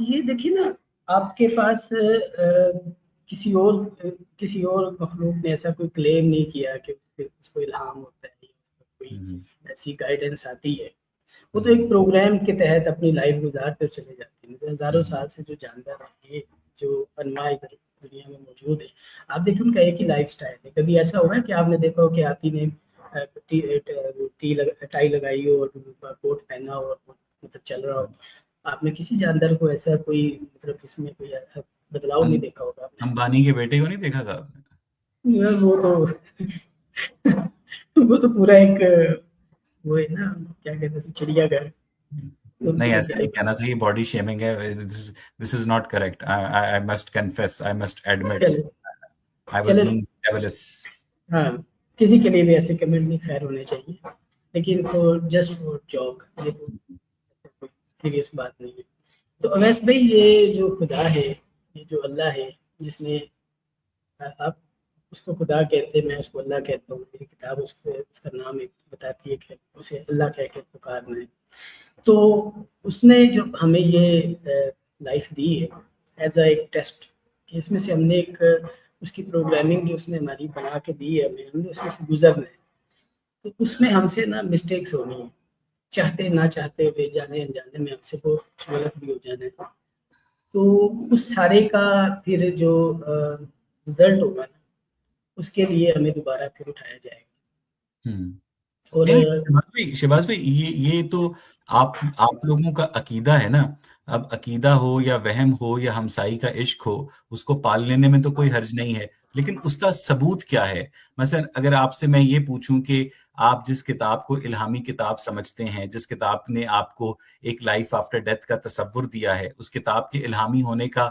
یہ دیکھیے نا، آپ کے پاس کسی اور مخلوق نے ایسا کوئی کلیم نہیں کیا کہ اس کو الہام ہوتا ہے، اس کو کوئی ایسی گائیڈنس آتی ہے. وہ تو ایک پروگرام کے تحت اپنی لائف گزار کر چلے جاتے ہیں. ہزاروں سال سے جو جاندار ہیں، یہ جو انواع ادھر دنیا میں موجود ہے، آپ دیکھیں ان کا ایک ہی لائف سٹائل ہے. کبھی ایسا ہوا ہے کہ آپ نے دیکھا ہو کہ ہاتھی نے ٹائی لگائی ہو اور کوٹ پہنا ہو اور مطلب چل رہا ہو؟ آپ نے کسی جاندار کو ایسا کوئی مطلب اس میں کوئی ایسا بدلاؤ نہیں دیکھا ہوگا آپ امبانی کے بیٹے کو نہیں دیکھا تھا آپ نے؟ نے. وہ تو پورا ایک وہ ہے نا، کیا کہتے ہیں، چڑیا گھر. ان نہیں کو تو ایسا کیا ہی نہیں کہنا صحیح، باڈی شیمنگ ہے. This is not correct. I must confess, I must admit چلے آئی واز چلے بینگ ڈیولس. ہاں، کسی کے لیے بھی ایسے کمنٹ نہیں خیر ہونے چاہیے، لیکن جسٹ فور جوک، یہ تو کوئی سیریس بات نہیں ہے. تو اویس بھائی، یہ جو خدا ہے، یہ جو اللہ ہے، جس نے آپ اس کو خدا کہتے ہیں، میں اس کو اللہ کہتا ہوں. میری کتاب اس کا نام ایک بتاتی ہے کہ اسے اللہ کہہ کے پکارنا ہے. تو اس نے جو ہمیں یہ لائف دی ہے ایز اے ایک ٹیسٹ، کہ اس میں سے ہم نے ایک اس کی پروگرامنگ جو اس نے ہماری بنا کے دی ہے، ہم نے اس میں سے گزرنا ہے. تو اس میں ہم سے نا مسٹیکس ہونی ہیں، چاہتے نہ چاہتے ہوئے، جانے انجانے میں ہم سے وہ غلط بھی ہو جانا ہے. تو اس سارے کا پھر جو رزلٹ ہوگا نا، اس کے لیے ہمیں دوبارہ پھر اٹھایا جائے گا. اور نہیں شہباز بھائی، یہ تو آپ لوگوں کا عقیدہ ہے نا. اب عقیدہ ہو یا وہم ہو یا ہمسائی کا عشق ہو، اس کو پال لینے میں تو کوئی حرج نہیں ہے، لیکن اس کا ثبوت کیا ہے؟ مثلا اگر آپ سے میں یہ پوچھوں کہ آپ جس کتاب کو الہامی کتاب سمجھتے ہیں، جس کتاب نے آپ کو ایک لائف آفٹر ڈیتھ کا تصور دیا ہے، اس کتاب کے الہامی ہونے کا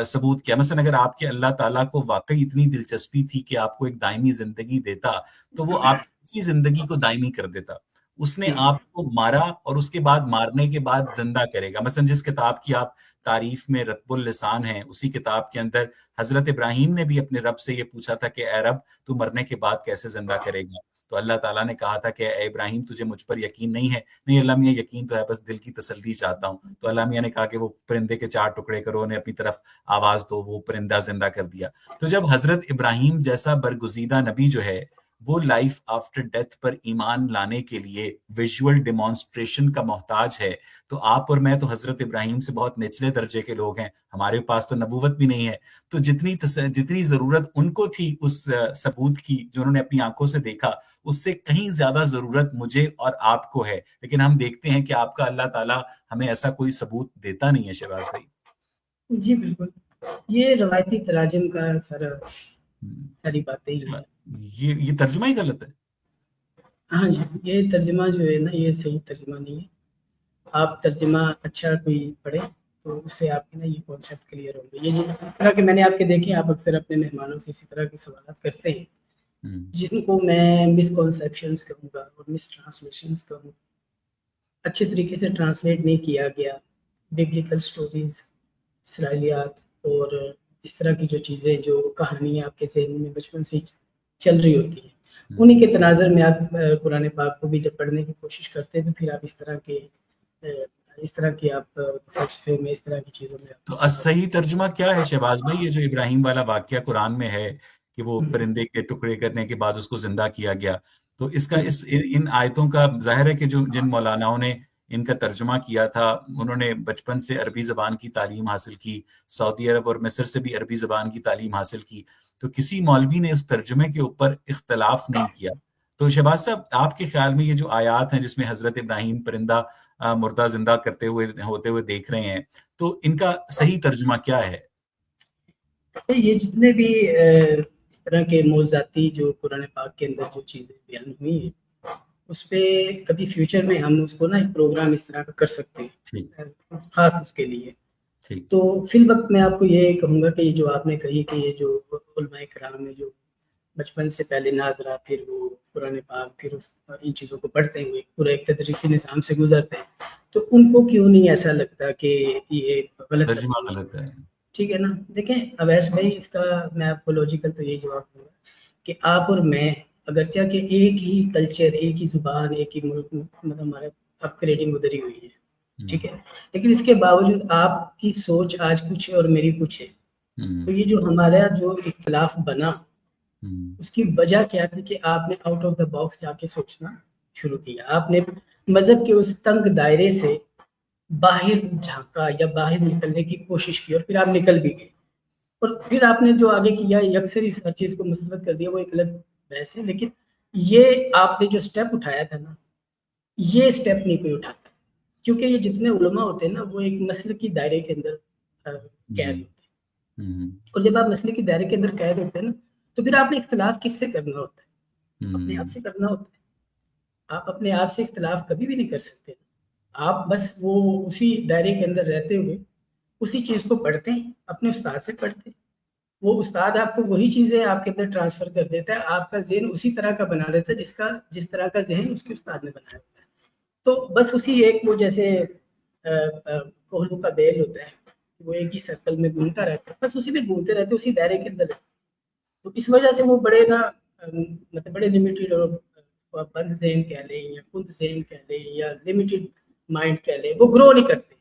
ثبوت کیا؟ مثلا اگر آپ کے اللہ تعالیٰ کو واقعی اتنی دلچسپی تھی کہ آپ کو ایک دائمی زندگی دیتا، تو وہ آپ کی زندگی کو دائمی کر دیتا. اس نے آپ کو مارا اور اس کے بعد مارنے کے بعد زندہ کرے گا. مثلا جس کتاب کی آپ تعریف میں رتب اللسان ہیں، اسی کتاب کے اندر حضرت ابراہیم نے بھی اپنے رب سے یہ پوچھا تھا کہ اے رب، تو مرنے کے بعد کیسے زندہ کرے گا؟ تو اللہ تعالیٰ نے کہا تھا کہ اے ابراہیم، تجھے مجھ پر یقین نہیں ہے؟ نہیں اللہ میاں، یقین تو ہے، بس دل کی تسلی چاہتا ہوں. تو اللہ میاں نے کہا کہ وہ پرندے کے 4 ٹکڑے کرو، انہیں اپنی طرف آواز دو، وہ پرندہ زندہ کر دیا. تو جب حضرت ابراہیم جیسا برگزیدہ نبی جو ہے وہ لائف آفٹر ڈیتھ پر ایمان لانے کے لیے ویژول ڈیمانسٹریشن کا محتاج ہے، تو آپ اور میں تو حضرت ابراہیم سے بہت نچلے درجے کے لوگ ہیں، ہمارے پاس تو نبوت بھی نہیں ہے. تو جتنی ضرورت ان کو تھی اس ثبوت کی جو انہوں نے اپنی آنکھوں سے دیکھا، اس سے کہیں زیادہ ضرورت مجھے اور آپ کو ہے. لیکن ہم دیکھتے ہیں کہ آپ کا اللہ تعالیٰ ہمیں ایسا کوئی ثبوت دیتا نہیں ہے. شہباز بھائی جی بالکل، یہ روایتی تراجم کا ساری باتیں ہی ہیں. یہ ترجمہ ہی غلط ہے. ہاں جی، یہ ترجمہ جو ہے نا، یہ صحیح ترجمہ نہیں ہے. آپ ترجمہ اچھا کوئی پڑھیں تو اس سے آپ کے نا یہ کانسیپٹ کلیئر ہوں گے. یہ جو اس طرح کے میں نے آپ کے دیکھے، آپ اکثر اپنے مہمانوں سے اسی طرح کے سوالات کرتے ہیں، جن کو میں مس کانسیپشنز کہوں گا اور مس ٹرانسلیشنز کہوں. اچھے طریقے سے ٹرانسلیٹ نہیں کیا گیا. ببلیکل سٹوریز، اسرائیلیات اور اس طرح کی جو چیزیں، جو کہانیاں آپ کے ذہن میں بچپن سے چل رہی ہوتی ہیں، انہی کے تناظر میں آپ قرآن پاک کو بھی جب پڑھنے کی کوشش کرتے ہیں تو پھر آپ اس طرح کے آپ فلسفے میں، اس طرح کی چیزوں میں تو صحیح ترجمہ کیا ہے شہباز بھائی؟ یہ جو ابراہیم والا واقعہ قرآن میں ہے کہ وہ پرندے کے ٹکڑے کرنے کے بعد اس کو زندہ کیا گیا، تو اس کا ان آیتوں کا ظاہر ہے کہ جن مولاناؤں نے ان کا ترجمہ کیا تھا، انہوں نے بچپن سے عربی زبان کی تعلیم حاصل کی، سعودی عرب اور مصر سے بھی عربی زبان کی تعلیم حاصل کی، تو کسی مولوی نے اس ترجمے کے اوپر اختلاف نہیں کیا. تو شہباز صاحب، آپ کے خیال میں یہ جو آیات ہیں جس میں حضرت ابراہیم پرندہ مردہ زندہ ہوتے ہوئے دیکھ رہے ہیں، تو ان کا صحیح ترجمہ کیا ہے؟ یہ جتنے بھی اس طرح کے موضوعاتی جو قرآن پاک کے اندر جو چیزیں بیان ہوئی ہیں، اس پہ کبھی فیوچر میں ہم اس کو نا ایک پروگرام اس طرح کا کر سکتے ہیں خاص اس کے لیے. تو فی الوقت میں آپ کو یہ کہوں گا کہ یہ جو آپ نے کہی کہ یہ جو علماء کرام میں جو بچپن سے پہلے ناظرہ، پھر وہ قرآن پاک، پھر ان چیزوں کو پڑھتے ہوئے پورا ایک تدریسی نظام سے گزرتے ہیں، تو ان کو کیوں نہیں ایسا لگتا کہ یہ غلط ترجمہ ترجمہ؟ غلط ہے. ٹھیک ہے نا. دیکھیں اویس بھائی، اس کا میں آپ کو لاجیکل تو یہی جواب دوں گا کہ آپ اور میں اگرچہ کہ ایک ہی کلچر، ایک ہی زبان، ایک ہی ملک، مطلب ہمارا اپ گریڈنگ ادھر ہی ہوئی ہے، ٹھیک ہے، لیکن اس کے باوجود آپ کی سوچ آج کچھ ہے اور میری کچھ ہے. تو یہ جو ہمارا جو اختلاف بنا اس کی وجہ کیا تھی کہ آپ نے آؤٹ آف دا باکس جا کے سوچنا شروع کیا. آپ نے مذہب کے اس تنگ دائرے سے باہر جھانکا یا باہر نکلنے کی کوشش کی اور پھر آپ نکل بھی گئے. اور پھر آپ نے جو آگے کیا یکسر اس ہر چیز کو مثبت کر دیا، وہ ایک الگ بحث ہے. لیکن یہ آپ نے جو سٹیپ اٹھایا تھا نا، یہ سٹیپ نہیں کوئی اٹھاتا، کیونکہ یہ جتنے علماء ہوتے ہیں نا وہ ایک مسلک کی دائرے کے اندر قید ہوتے ہیں. اور جب آپ مسلک کی دائرے کے اندر قید ہوتے ہیں نا، تو پھر آپ نے اختلاف کس سے کرنا ہوتا ہے؟ اپنے آپ سے کرنا ہوتا ہے. آپ اپنے آپ سے اختلاف کبھی بھی نہیں کر سکتے. آپ بس وہ اسی دائرے کے اندر رہتے ہوئے اسی چیز کو پڑھتے ہیں، اپنے استاد سے پڑھتے ہیں. وہ استاد آپ کو وہی چیزیں آپ کے اندر ٹرانسفر کر دیتا ہے، آپ کا ذہن اسی طرح کا بنا دیتا ہے جس طرح کا ذہن اس کے استاد نے بنایا ہوتا ہے. تو بس اسی ایک وہ جیسے کوہلو کا بیل ہوتا ہے، وہ ایک ہی سرکل میں گھومتا رہتا ہے، بس اسی میں گھومتے رہتے اسی دائرے کے اندر. تو اس وجہ سے وہ بڑے نا مطلب بڑے لمیٹیڈ اور بند ذہن کہہ لیں یا کند ذہن کہہ لیں یا لمیٹیڈ مائنڈ کہہ لیں، وہ گرو نہیں کرتے.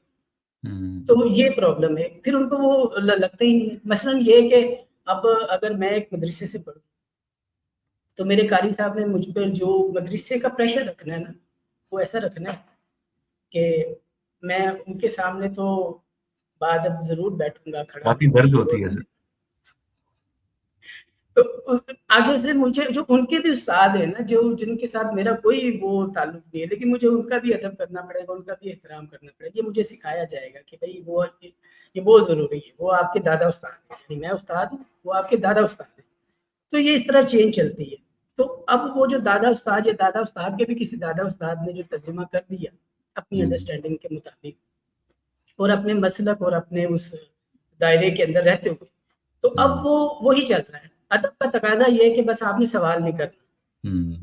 تو یہ پرابلم ہے. پھر ان کو وہ لگتا ہی نہیں ہے. مثلاً یہ کہ اب اگر میں ایک مدرسے سے پڑھوں تو میرے قاری صاحب نے مجھ پر جو مدرسے کا پریشر رکھنا ہے نا، وہ ایسا رکھنا ہے کہ میں ان کے سامنے تو بعد اب ضرور بیٹھوں گا، کھڑا کافی درد ہوتی ہے سر. تو آگے سے مجھے جو ان کے بھی استاد ہیں نا، جو جن کے ساتھ میرا کوئی وہ تعلق نہیں ہے، لیکن مجھے ان کا بھی ادب کرنا پڑے گا، ان کا بھی احترام کرنا پڑے گا. یہ مجھے سکھایا جائے گا کہ بھائی یہ بہت ضروری ہے. وہ آپ کے دادا استاد ہیں، یعنی میں استاد ہوں، وہ آپ کے دادا استاد ہیں. تو یہ اس طرح چینج چلتی ہے. تو اب وہ جو دادا استاد یا دادا استاد کے بھی کسی دادا استاد نے جو ترجمہ کر دیا اپنی انڈرسٹینڈنگ کے مطابق اور اپنے مسلک اور اپنے اس دائرے کے اندر رہتے ہوئے، تو اب وہ وہی چل رہا ہے. ادب کا تقاضا یہ ہے کہ بس آپ نے سوال نہیں کرنا.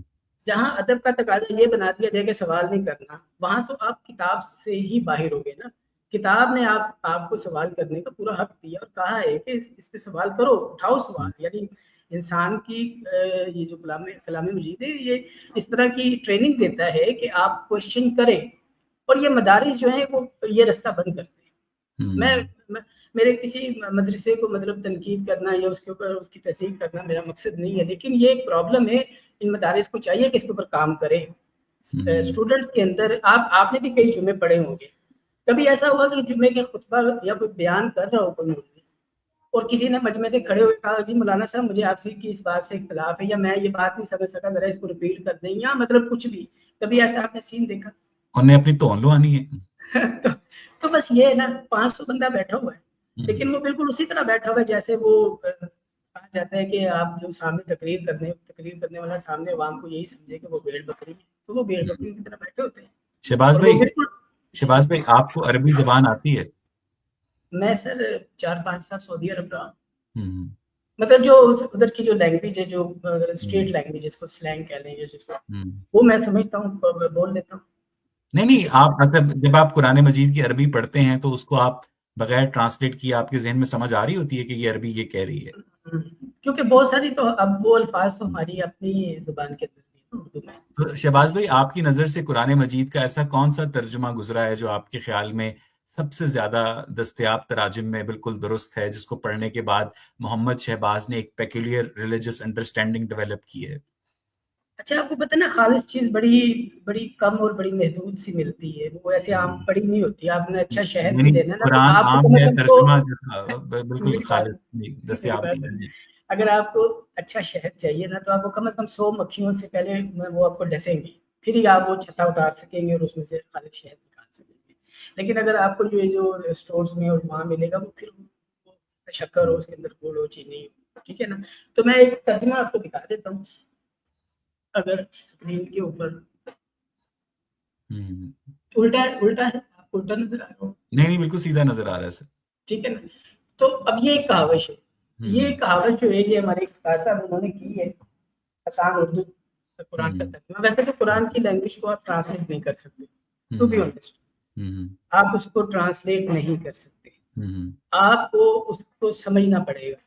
جہاں ادب کا تقاضا یہ بنا دیا جائے کہ سوال نہیں کرنا، وہاں تو آپ کتاب سے ہی باہر ہو گئے نا. کتاب نے آپ کو سوال کرنے کا پورا حق دیا اور کہا ہے کہ اس پہ سوال کرو، اٹھاؤ سوال. یعنی انسان کی یہ جو کلام مجید ہے، یہ اس طرح کی ٹریننگ دیتا ہے کہ آپ کوشچن کریں. اور یہ مدارس جو ہیں وہ یہ رستہ بند کرتے ہیں. میں میرے کسی مدرسے کو مطلب تنقید کرنا یا اس کے اوپر اس کی تصحیح کرنا میرا مقصد نہیں ہے، لیکن یہ ایک پرابلم ہے. ان مدارس کو چاہیے کہ اس کے اوپر کام کریں. اسٹوڈنٹس کے اندر آپ نے بھی کئی جمعے پڑھے ہوں گے. کبھی ایسا ہوا کہ جمعے کے خطبہ یا کوئی بیان کر رہا ہو کوئی اور کسی نے مجمع سے کھڑے ہوئے کہا جی مولانا صاحب مجھے آپ سے کی اس بات سے اختلاف ہے، یا میں یہ بات نہیں سمجھ سکا، ذرا اس کو ریپیٹ کر دیں، یا مطلب کچھ بھی. کبھی ایسا آپ نے سین دیکھا؟ انہیں اپنی تون لوانی ہے. تو بس یہ ہے نا، 500 بندہ بیٹھا ہوا ہے، لیکن وہ بالکل اسی طرح بیٹھا ہوا ہے جیسے وہ کہا جاتا ہے کہ آپ جو سامنے تقریر کرنے والا سامنے عوام کو یہی سمجھے کہ وہ بھیڑ بکری ہے، تو وہ بھیڑ بکری کی طرح بیٹھے ہوتے ہیں. شہباز بھائی آپ کو عربی زبان آتی ہے؟ میں سر 4-5 سال سعودی عرب رہا ہوں. مطلب جو ادھر کی جو لینگویج ہے، جو اسٹیٹ لینگویج جس کو سلینگ کہہ لیں گے جس کو، وہ میں سمجھتا ہوں، بول لیتا ہوں. نہیں آپ جب آپ قرآن مجید کی عربی پڑھتے ہیں تو اس کو آپ بغیر ٹرانسلیٹ کیے آپ کے ذہن میں سمجھ آ رہی ہوتی ہے کہ یہ عربی یہ کہہ رہی ہے؟ کیونکہ بہت ساری تو اب وہ الفاظ تو ہماری اپنی زبان کے اندر اردو میں. تو شہباز بھائی آپ کی نظر سے قرآن مجید کا ایسا کون سا ترجمہ گزرا ہے جو آپ کے خیال میں سب سے زیادہ دستیاب تراجم میں بالکل درست ہے، جس کو پڑھنے کے بعد محمد شہباز نے ایک پیکولر ریلیجس انڈرسٹینڈنگ ڈیولپ کی ہے؟ اچھا آپ کو پتہ نا خالص چیز بڑی کم اور بڑی محدود سی ملتی ہے، وہ ایسے عام پڑی نہیں ہوتی. آپ نے اچھا شہد بھی لینا نا، قرآن آپ عام کو ہے، ترجمہ بالکل میری بات خالص دستیاب نہیں ہے. اگر آپ کو اچھا شہد چاہیے نا، تو آپ کو کم از کم 100 مکھیوں سے پہلے وہ آپ کو ڈسیں گی، پھر ہی آپ وہ چھتا اتار سکیں گے اور اس میں سے خالص شہد نکال سکیں گے. لیکن اگر آپ کو جو اسٹورز میں اور وہاں ملے گا، وہ پھر شکر ہو، اس کے اندر گڑ ہو، چینی ہو، ٹھیک ہے نا. تو میں ایک ترجمہ آپ کو دکھا دیتا ہوں. اگر اسکرین کے اوپر الٹا ہے، آپ کو الٹا نظر آ رہا ہو؟ نہیں بالکل سیدھا نظر آ رہا ہے سر. ٹھیک ہے نا. تو اب یہ ایک کہاوت ہے، یہ کہاوت جو ہے یہ ہمارے استاد صاحب انہوں نے کی ہے آسان اردو قرآن کا ترجمہ. ویسے تو قرآن کی لینگویج کو آپ ٹرانسلیٹ نہیں کر سکتے، ٹو بی آنیسٹ آپ اس کو ٹرانسلیٹ نہیں کر سکتے. آپ کو اس کو سمجھنا پڑے گا،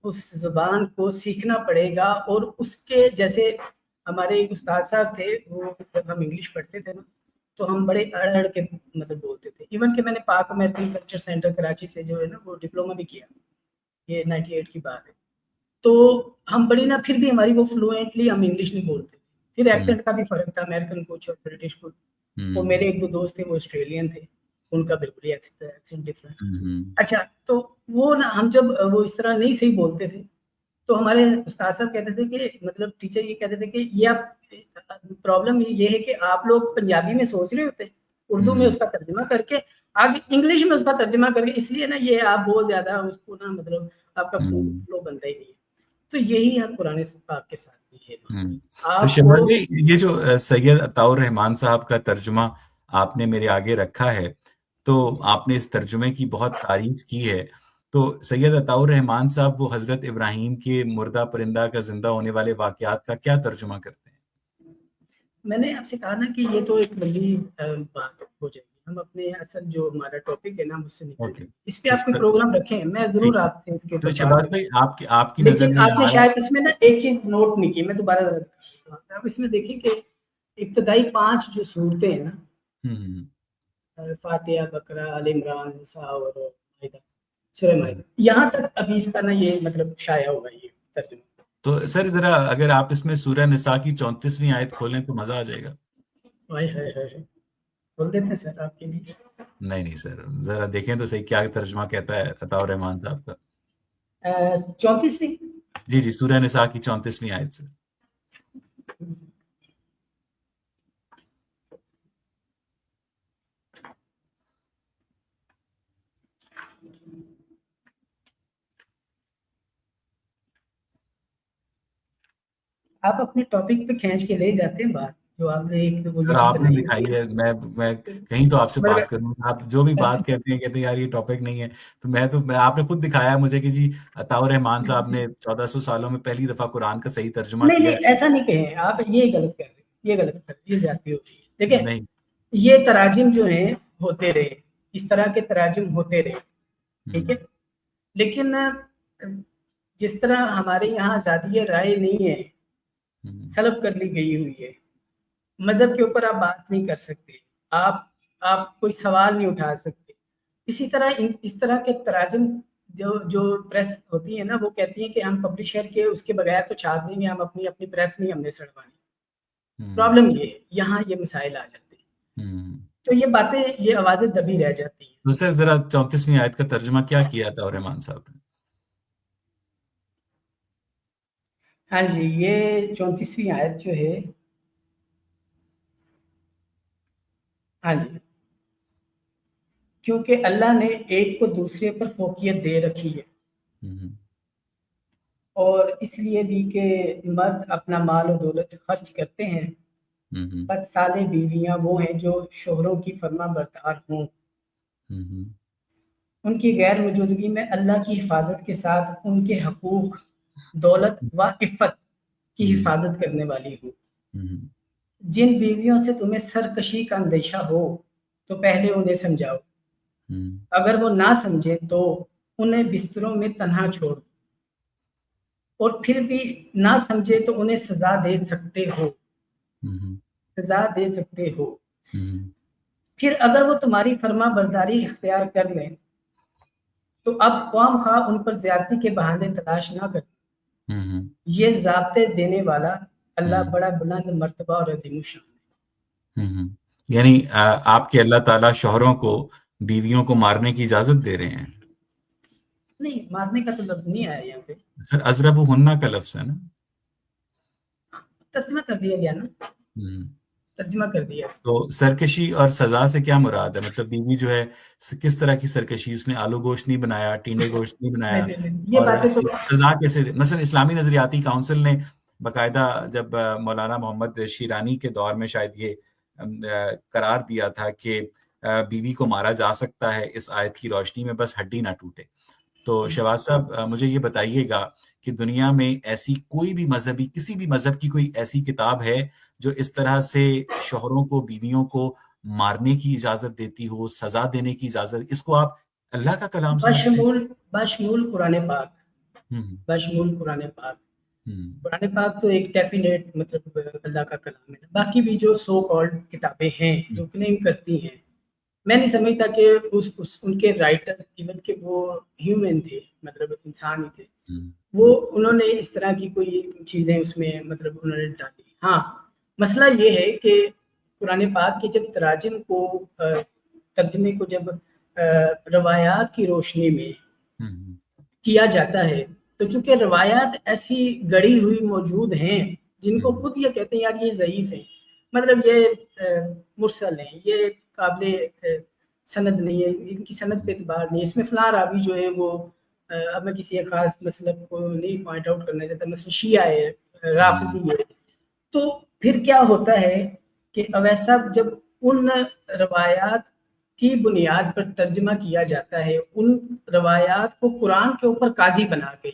اس زبان کو سیکھنا پڑے گا. اور اس کے جیسے ہمارے ایک استاد صاحب تھے، وہ جب ہم انگلش پڑھتے تھے نا، تو ہم بڑے اڑ کے مطلب بولتے تھے. ایون کہ میں نے پاک امریکن کلچر سینٹر کراچی سے جو ہے نا وہ ڈپلوما بھی کیا, یہ 98 کی بات ہے. تو ہم بڑی نا پھر بھی ہماری وہ فلوئنٹلی ہم انگلش نہیں بولتے. پھر ایکسنٹ کا بھی فرق تھا, امریکن کچھ اور برٹش کچھ. وہ میرے ایک دو دوست تھے وہ آسٹریلین تھے, ان کا بالکل ہی ایکسنٹ ڈفرنٹ. اچھا, تو وہ نا ہم جب وہ اس طرح نہیں صحیح بولتے تھے تو ہمارے استاد صاحب کہتے تھے کہ مطلب ٹیچر یہ کہتے تھے کہ یہ آپ پرابلم یہ ہے کہ آپ لوگ پنجابی میں سوچ رہے ہوتے, اردو میں اس کا ترجمہ کر کے آگے انگلش میں اس کا ترجمہ کر کے, اس لیے نا یہ آپ بہت زیادہ اس کو نا مطلب آپ کا فلو بنتا ہی نہیں ہے. تو یہی ہے قرآن پاک کے ساتھ بھی ہے. تو شہباز بھائی, یہ جو سید عطاء الرحمان صاحب کا ترجمہ آپ نے میرے آگے رکھا ہے, تو آپ نے اس ترجمے کی بہت تعریف کی ہے. تو سید عطاء الرحمان صاحب وہ حضرت ابراہیم کے مردہ پرندہ کا زندہ ہونے والے واقعات کا کیا ترجمہ کرتے ہیں؟ میں نے آپ سے کہا نا کہ یہ تو ایک بڑی بات ہو جائے گی. ہم اپنے اصل جو ہمارا ٹاپک ہے نا مجھ سے نکل جائے, اس پہ آپ کوئی پروگرام رکھیں, میں ضرور آپ سے اس کے تو اوپر شہباز بھائی, آپ کی نظر لیکن میں آپ نے شاید اس میں نا ایک چیز نوٹ نہیں کی, میں دوبارہ آپ اس میں دیکھیں کہ ابتدائی 5 جو صورتیں ہیں نا, فاتحہ, بقرہ, آل عمران, نساء اور مائدہ, سورہ مائدہ, یہاں تک ابھی اس کا نا یہ مطلب شائع ہوگا یہ ترجمہ. تو سر ذرا اگر آپ اس میں سورہ نساء کی 34ویں آیت کھولیں تو مزہ آ جائے گا. بول دیتے ہیں سر آپ کے لیے. نہیں سر, ذرا دیکھیں تو صحیح کیا ترجمہ کہتا ہے عطاء الرحمان صاحب کا. 34ویں, جی سورہ نساء کی 34ویں آیت سے. آپ اپنے ٹاپک پہ کھینچ کے لے جاتے ہیں بات جو آپ نے ایک سر آپ نے دکھائی ہے, میں کہیں تو آپ سے بات کروں, آپ جو بھی بات کہتے ہیں یار یہ ٹاپک نہیں ہے, تو آپ نے خود دکھایا مجھے کہ جی عطاء الرحمان صاحب نے 1400 سالوں میں پہلی دفعہ قرآن کا صحیح ترجمہ کیا ہے. نہیں ایسا نہیں کہیں آپ, یہ غلط کر رہے ہیں, یہ غلط کر رہے ہیں, یہ زیادتی ہو رہی ہے. دیکھیں نہیں, یہ تراجم جو ہیں ہوتے رہے, اس طرح کے تراجم ہوتے رہے, ٹھیک ہے, لیکن جس طرح ہمارے یہاں ذاتی رائے نہیں ہے, سلب کر لی گئی ہوئی ہے, مذہب کے اوپر آپ بات نہیں کر سکتے, آپ کوئی سوال نہیں اٹھا سکتے. اسی طرح اس طرح کے تراجم جو پریس ہوتی ہے نا وہ کہتی ہیں کہ ہم پبلشر کے اس کے بغیر تو چھاپ دیں گے, ہم اپنی پریس نہیں ہم نے سڑوانی. پرابلم یہ ہے, یہاں یہ مسائل آ جاتے ہیں, تو یہ باتیں یہ آوازیں دبی رہ جاتی ہیں. تو سر ذرا 34ویں آیت کا ترجمہ کیا کیا عطاء الرحمان صاحب نے؟ ہاں جی, یہ 34ویں آیت جو ہے, ہاں جی, کیونکہ اللہ نے ایک کو دوسرے پر فوقیت دے رکھی ہے, اور اس لیے بھی کہ مرد اپنا مال و دولت خرچ کرتے ہیں, بس سالے بیویاں وہ ہیں جو شوہروں کی فرما بردار ہوں. ان کی غیر موجودگی میں اللہ کی حفاظت کے ساتھ ان کے حقوق, دولت و عفت کی حفاظت کرنے والی ہوں. جن بیویوں سے تمہیں سرکشی کا اندیشہ ہو تو پہلے انہیں سمجھاؤ, اگر وہ نہ سمجھے تو انہیں بستروں میں تنہا چھوڑ, اور پھر بھی نہ سمجھے تو انہیں سزا دے سکتے ہو, سزا دے سکتے ہو. پھر اگر وہ تمہاری فرما برداری اختیار کر لیں تو اب خواہ خواہ ان پر زیادتی کے بہانے تلاش نہ کر. یہ ضابطے دینے والا اللہ بڑا بلند مرتبہ اور عظیم الشان ہے. یعنی آپ کے اللہ تعالیٰ شوہروں کو بیویوں کو مارنے کی اجازت دے رہے ہیں؟ نہیں, مارنے کا تو لفظ نہیں آیا یہاں پہ. سر اضربہن کا لفظ ہے نا, ترجمہ کر دیا گیا نا, ترجمہ کر دیا. تو سرکشی اور سزا سے کیا مراد ہے؟ مطلب بیوی جو ہے کس طرح کی سرکشی, اس نے آلو گوشت نہیں بنایا, ٹینڈے گوشت نہیں بنایا, یہ اور باتیں تو سزا کیسے؟ مثلا اسلامی نظریاتی کونسل نے باقاعدہ جب مولانا محمد شیرانی کے دور میں شاید یہ قرار دیا تھا کہ بیوی کو مارا جا سکتا ہے اس آیت کی روشنی میں, بس ہڈی نہ ٹوٹے. تو شہباز صاحب مجھے یہ بتائیے گا کہ دنیا میں ایسی کوئی بھی مذہبی, کسی بھی مذہب کی کوئی ایسی کتاب ہے جو اس طرح سے شوہروں کو بیویوں کو مارنے کی اجازت دیتی ہو, سزا دینے کی اجازت؟ اس کو آپ اللہ کا کلام سمجھتے ہیں؟ بشمول قرآن پاک, بشمول قرآن پاک. قرآن پاک تو ایک ڈیفینیٹ مطلب اللہ کا کلام ہے. باقی بھی جو سو کالڈ کتابیں ہیں جو کلیم کرتی ہیں، میں نہیں سمجھتا کہ ان کے رائٹر ایون کہ وہ ہیومن تھے، مطلب انسان ہی تھے، وہ انہوں نے اس طرح کی کوئی چیزیں اس میں مطلب انہوں نے ڈالی. ہاں مسئلہ یہ ہے کہ قرآن پاک کے جب تراجم کو ترجمے کو جب روایات کی روشنی میں کیا جاتا ہے، تو چونکہ روایات ایسی گڑی ہوئی موجود ہیں جن کو خود یہ کہتے ہیں یار یہ ضعیف ہیں، مطلب یہ مرسل ہیں، یہ قابل سند نہیں ہے، ان کی سند پہ اعتبار نہیں ہے، اس میں فلاں راوی جو ہے وہ اب میں کسی ایک خاص مسلک کو نہیں پوائنٹ آؤٹ کرنا چاہتا، مثلا شیعہ ہے، رافضی ہے. تو پھر کیا ہوتا ہے کہ اویس صاحب جب ان روایات کی بنیاد پر ترجمہ کیا جاتا ہے، ان روایات کو قرآن کے اوپر قاضی بنا کے،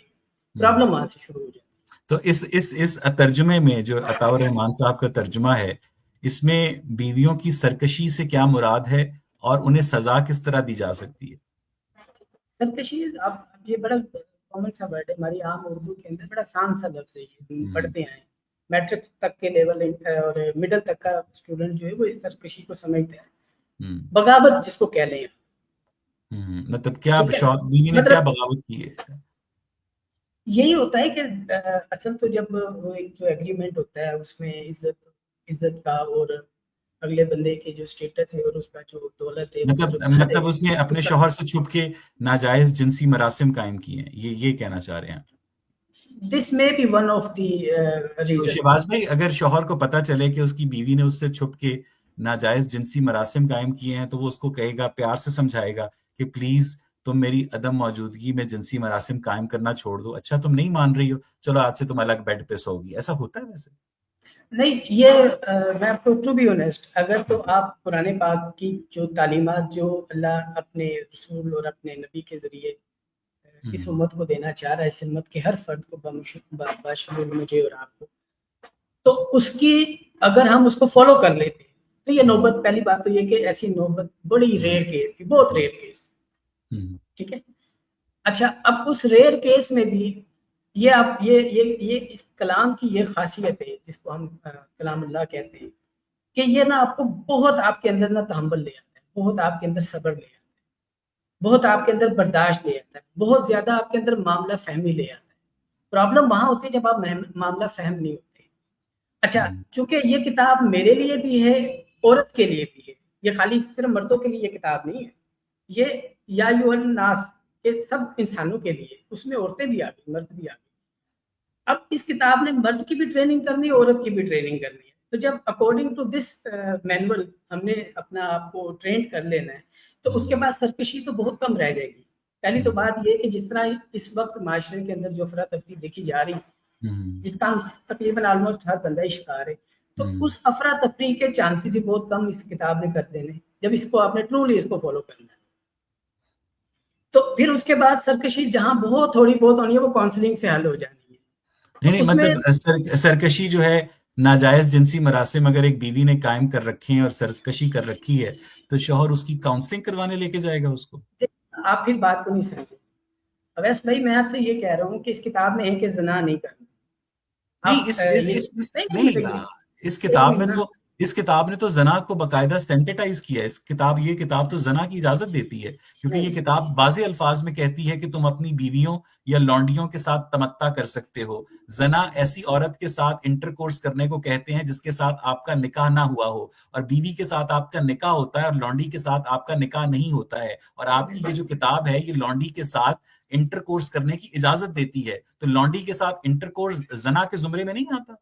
پرابلم وہاں سے شروع ہو جاتی ہے. تو اس ترجمے میں جو عطاء الرحمان صاحب کا ترجمہ ہے، اس میں بیویوں کی سرکشی سے کیا مراد ہے اور انہیں سزا کس طرح دی جا سکتی ہے؟ سرکشی اب یہ بڑا کامن سا ورڈ ہے ہماری عام اردو کے اندر، بڑا آسان سا لفظ ہے، یہ پڑھتے ہیں میٹرک تک کے لیول اور مڈل تک کا اسٹوڈنٹ جو ہے وہ اس سرکشی کو سمجھتا ہے. بغاوت جس کو کہہ لیں، مطلب کیا بیوی نے کیا بغاوت کی ہے؟ یہی ہوتا ہے کہ اصل تو جب وہ ایک جو ایگریمنٹ ہوتا ہے اس میں عزت کا اور اگلے بندے کے جو اسٹیٹس ہے اور اس کا جو دولت ہے، مطلب اس نے اپنے شوہر سے چھپ کے ناجائز جنسی مراسم قائم کیے ہیں، یہ کہنا چاہ رہے ہیں. This may be one of the reasons. Shahbaz بھائی، اگر شوہر کو پتا چلے کہ اس کی بیوی نے اس سے چھپ کے ناجائز جنسی مراسم قائم کیے ہیں، تو وہ اس کو کہے گا، پیار سے سمجھائے گا کہ پلیز تم میری عدم موجودگی میں جنسی مراسم قائم کرنا چھوڑ دو. اچھا تم نہیں مان رہی ہو، چلو آج سے تم الگ بیڈ پہ سو گی. ایسا ہوتا ہے ویسے؟ نہیں، یہ میں آپ کو ٹو بی آنیسٹ، اگر تو آپ قرآن پاک کی جو تعلیمات جو اللہ اپنے رسول اور اپنے نبی کے ذریعے اس امت کو دینا چاہ رہا ہے، اس امت کے ہر فرد کو باشمول مجھے اور آپ کو، تو اس کی اگر ہم اس کو فالو کر لیتے تو یہ نوبت، پہلی بات تو یہ کہ ایسی نوبت بڑی ریئر کیس تھی، بہت ریئر کیس. ٹھیک ہے. اچھا اب اس ریئر کیس میں بھی یہ آپ یہ اس کلام کی یہ خاصیت ہے جس کو ہم کلام اللہ کہتے ہیں کہ یہ نا آپ کو بہت آپ کے اندر نا تحمل لے آتا ہے، بہت آپ کے اندر صبر لے آتا ہے، بہت آپ کے اندر برداشت لے آتا ہے، بہت زیادہ آپ کے اندر معاملہ فہمی لے آتا ہے. پرابلم وہاں ہوتی ہے جب آپ معاملہ فہم نہیں ہوتے. اچھا چونکہ یہ کتاب میرے لیے بھی ہے، عورت کے لیے بھی ہے، یہ خالی صرف مردوں کے لیے یہ کتاب نہیں ہے، یہ یا ایھا الناس، یہ سب انسانوں کے لیے، اس میں عورتیں بھی آ گئی، مرد بھی آ گئی. اب اس کتاب نے مرد کی بھی ٹریننگ کرنی ہے، عورت کی بھی ٹریننگ کرنی ہے. تو جب اکارڈنگ ٹو دس مینول ہم نے اپنا آپ کو ٹرینڈ کر لینا ہے، تو اس کے بعد سرکشی تو بہت کم رہ جائے گی. پہلی تو بات یہ کہ جس طرح اس وقت معاشرے کے اندر جو افراتفری دیکھی جا رہی ہے، جس کا تقریباً آلموسٹ ہر بندہ شکار ہے، تو اس افراتفری کے چانسز ہی بہت کم اس کتاب نے کر دینے جب اس کو آپ نے ٹرولی اس کو فالو کرنا ہے. تو پھر اس کے بعد سرکشی جہاں بہت تھوڑی بہت ہونی ہے وہ کاؤنسلنگ سے حل ہو جانی ہے. نہیں مطلب سرکشی جو ہے، ناجائز جنسی مراسم اگر ایک بیوی نے قائم کر رکھے ہیں اور سرکشی کر رکھی ہے، تو شوہر اس کی کاؤنسلنگ کروانے لے کے جائے گا اس کو. آپ پھر بات کو نہیں سمجھے. اویس بھائی میں آپ سے یہ کہہ رہا ہوں کہ اس کتاب میں ہے کہ زنا نہیں کرنا. اس کتاب نے تو زنا کو باقاعدہ سینٹیٹائز کیا ہے. یہ کتاب تو زنا کی اجازت دیتی ہے، کیونکہ یہ کتاب واضح الفاظ میں کہتی ہے کہ تم اپنی بیویوں یا لونڈیوں کے ساتھ تمتع کر سکتے ہو. زنا ایسی عورت کے ساتھ انٹر کورس کرنے کو کہتے ہیں جس کے ساتھ آپ کا نکاح نہ ہوا ہو، اور بیوی کے ساتھ آپ کا نکاح ہوتا ہے اور لونڈی کے ساتھ آپ کا نکاح نہیں ہوتا ہے. اور آپ کی یہ جو کتاب ہے یہ لونڈی کے ساتھ انٹر کورس کرنے کی اجازت دیتی ہے، تو لونڈی کے ساتھ انٹر کورس زنا کے زمرے میں نہیں آتا.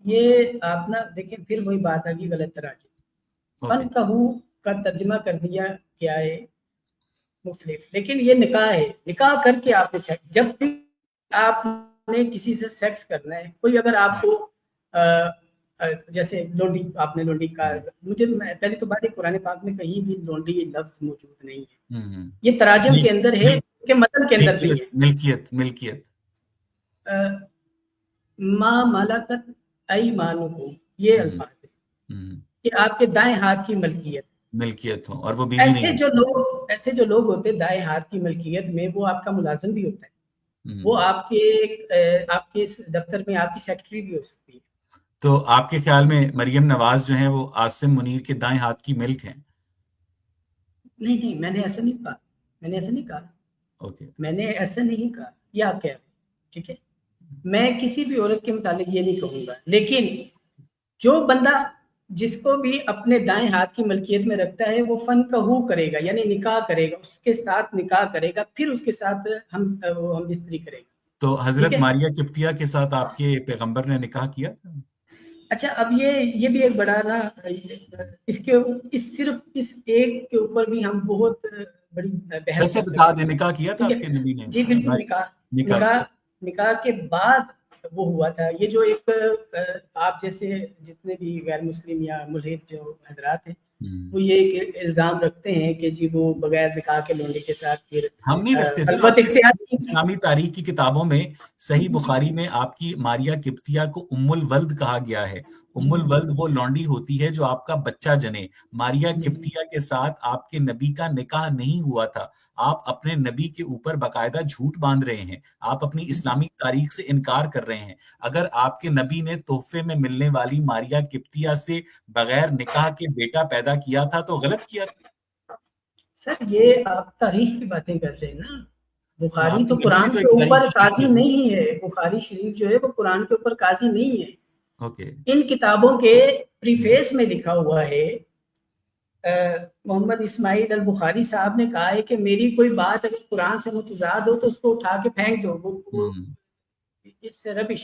یہ آپ نا دیکھیں پھر وہی بات آگی غلط تراجم. فن کہو کا ترجمہ کر دیا کیا ہے مختلف، لیکن یہ نکاح ہے. نکاح کر کے آپ نے جب بھی آپ نے کسی سے سیکس کرنا ہے، کوئی اگر آپ کو جیسے لونڈی، آپ نے لونڈی کا، مجھے پہلی تو بات ہے قرآن پاک میں کہیں بھی لونڈی لفظ موجود نہیں ہے. یہ تراجم کے اندر ہے کہ متن کے اندر نہیں ہے. ملکیت ما ملکت ایمانکم، یہ الفاظ ہے کہ آپ کے دائیں ہاتھ کی ملکیت ہو، اور وہ بیوی نہیں. ایسے جو لوگ ہوتے ہیں دائیں ہاتھ کی ملکیت میں، وہ آپ کا ملازم بھی ہوتا ہے. وہ آپ کے دفتر میں آپ کی سیکرٹری بھی ہو سکتی ہے. تو آپ کے خیال میں مریم نواز جو ہیں وہ عاصم منیر کے دائیں ہاتھ کی ملک ہیں؟ نہیں نہیں، میں نے ایسا نہیں کہا. میں نے ایسا نہیں کہا. اوکے. میں نے ایسا نہیں کہا. یہ آپ کہہ رہے ہیں، ٹھیک ہے. میں کسی بھی عورت کے متعلق یہ نہیں کہوں گا، لیکن جو بندہ جس کو بھی اپنے دائیں ہاتھ کی ملکیت میں رکھتا ہے وہ فن کہو کرے گا، یعنی نکاح کرے گا، اس کے ساتھ نکاح کرے گا، پھر اس کے ساتھ ہم بستری کرے گا. تو ٹھیک حضرت ہے. ماریہ قبطیہ کے ساتھ آپ کے پیغمبر نے نکاح کیا تھا؟ اچھا، اب یہ بھی ایک بڑا نا، صرف اس ایک کے اوپر بھی ہم بہت بڑی بحث ویسے کر بتا سکتے دیں، ہیں. نکاح کیا تھا ٹھیک آپ کے ہے. نبی نے؟ جی بالکل. نکاح نکاح نکاح کیا. نکاح کے بعد وہ ہوا تھا. یہ جو ایک آپ جیسے جتنے بھی غیر مسلم یا ملحد جو حضرات ہیں، وہ یہ ایک الزام رکھتے ہیں کہ جی وہ بغیر نکاح کے لونڈے کے ساتھ پھر ہم نہیں رکھتے سر. خلوت آپ کی اختیار کی. اسلامی تاریخ کی کتابوں میں صحیح بخاری میں آپ کی ماریہ قبطیہ کو ام الولد کہا گیا ہے. ام الولد وہ لونڈی ہوتی ہے جو آپ کا بچہ جنے. ماریہ قبطیہ کے ساتھ آپ کے نبی کا نکاح نہیں ہوا تھا. آپ اپنے نبی کے اوپر باقاعدہ جھوٹ باندھ رہے ہیں. آپ اپنی اسلامی تاریخ سے انکار کر رہے ہیں. اگر آپ کے نبی نے تحفے میں ملنے والی ماریہ قبطیہ سے بغیر نکاح کے بیٹا پیدا کیا تھا تو غلط کیا تھا. سر یہ آپ تاریخ کی باتیں کر رہے ہیں نا. تو بخاری آپ تو کے نبی بھی قرآن تو کے ایک اوپر تاریخی قاضی شخصیت ہے. نہیں ہے. بخاری شریف جو ہے وہ قرآن کے اوپر قاضی نہیں ہے. اوکے. ان کتابوں کے پریفیس میں لکھا ہوا ہے، محمد اسماعیل البخاری صاحب نے کہا ہے کہ میری کوئی بات اگر قرآن سے متضاد ہو تو اس کو اٹھا کے پھینک دو، وہ اٹس ربش.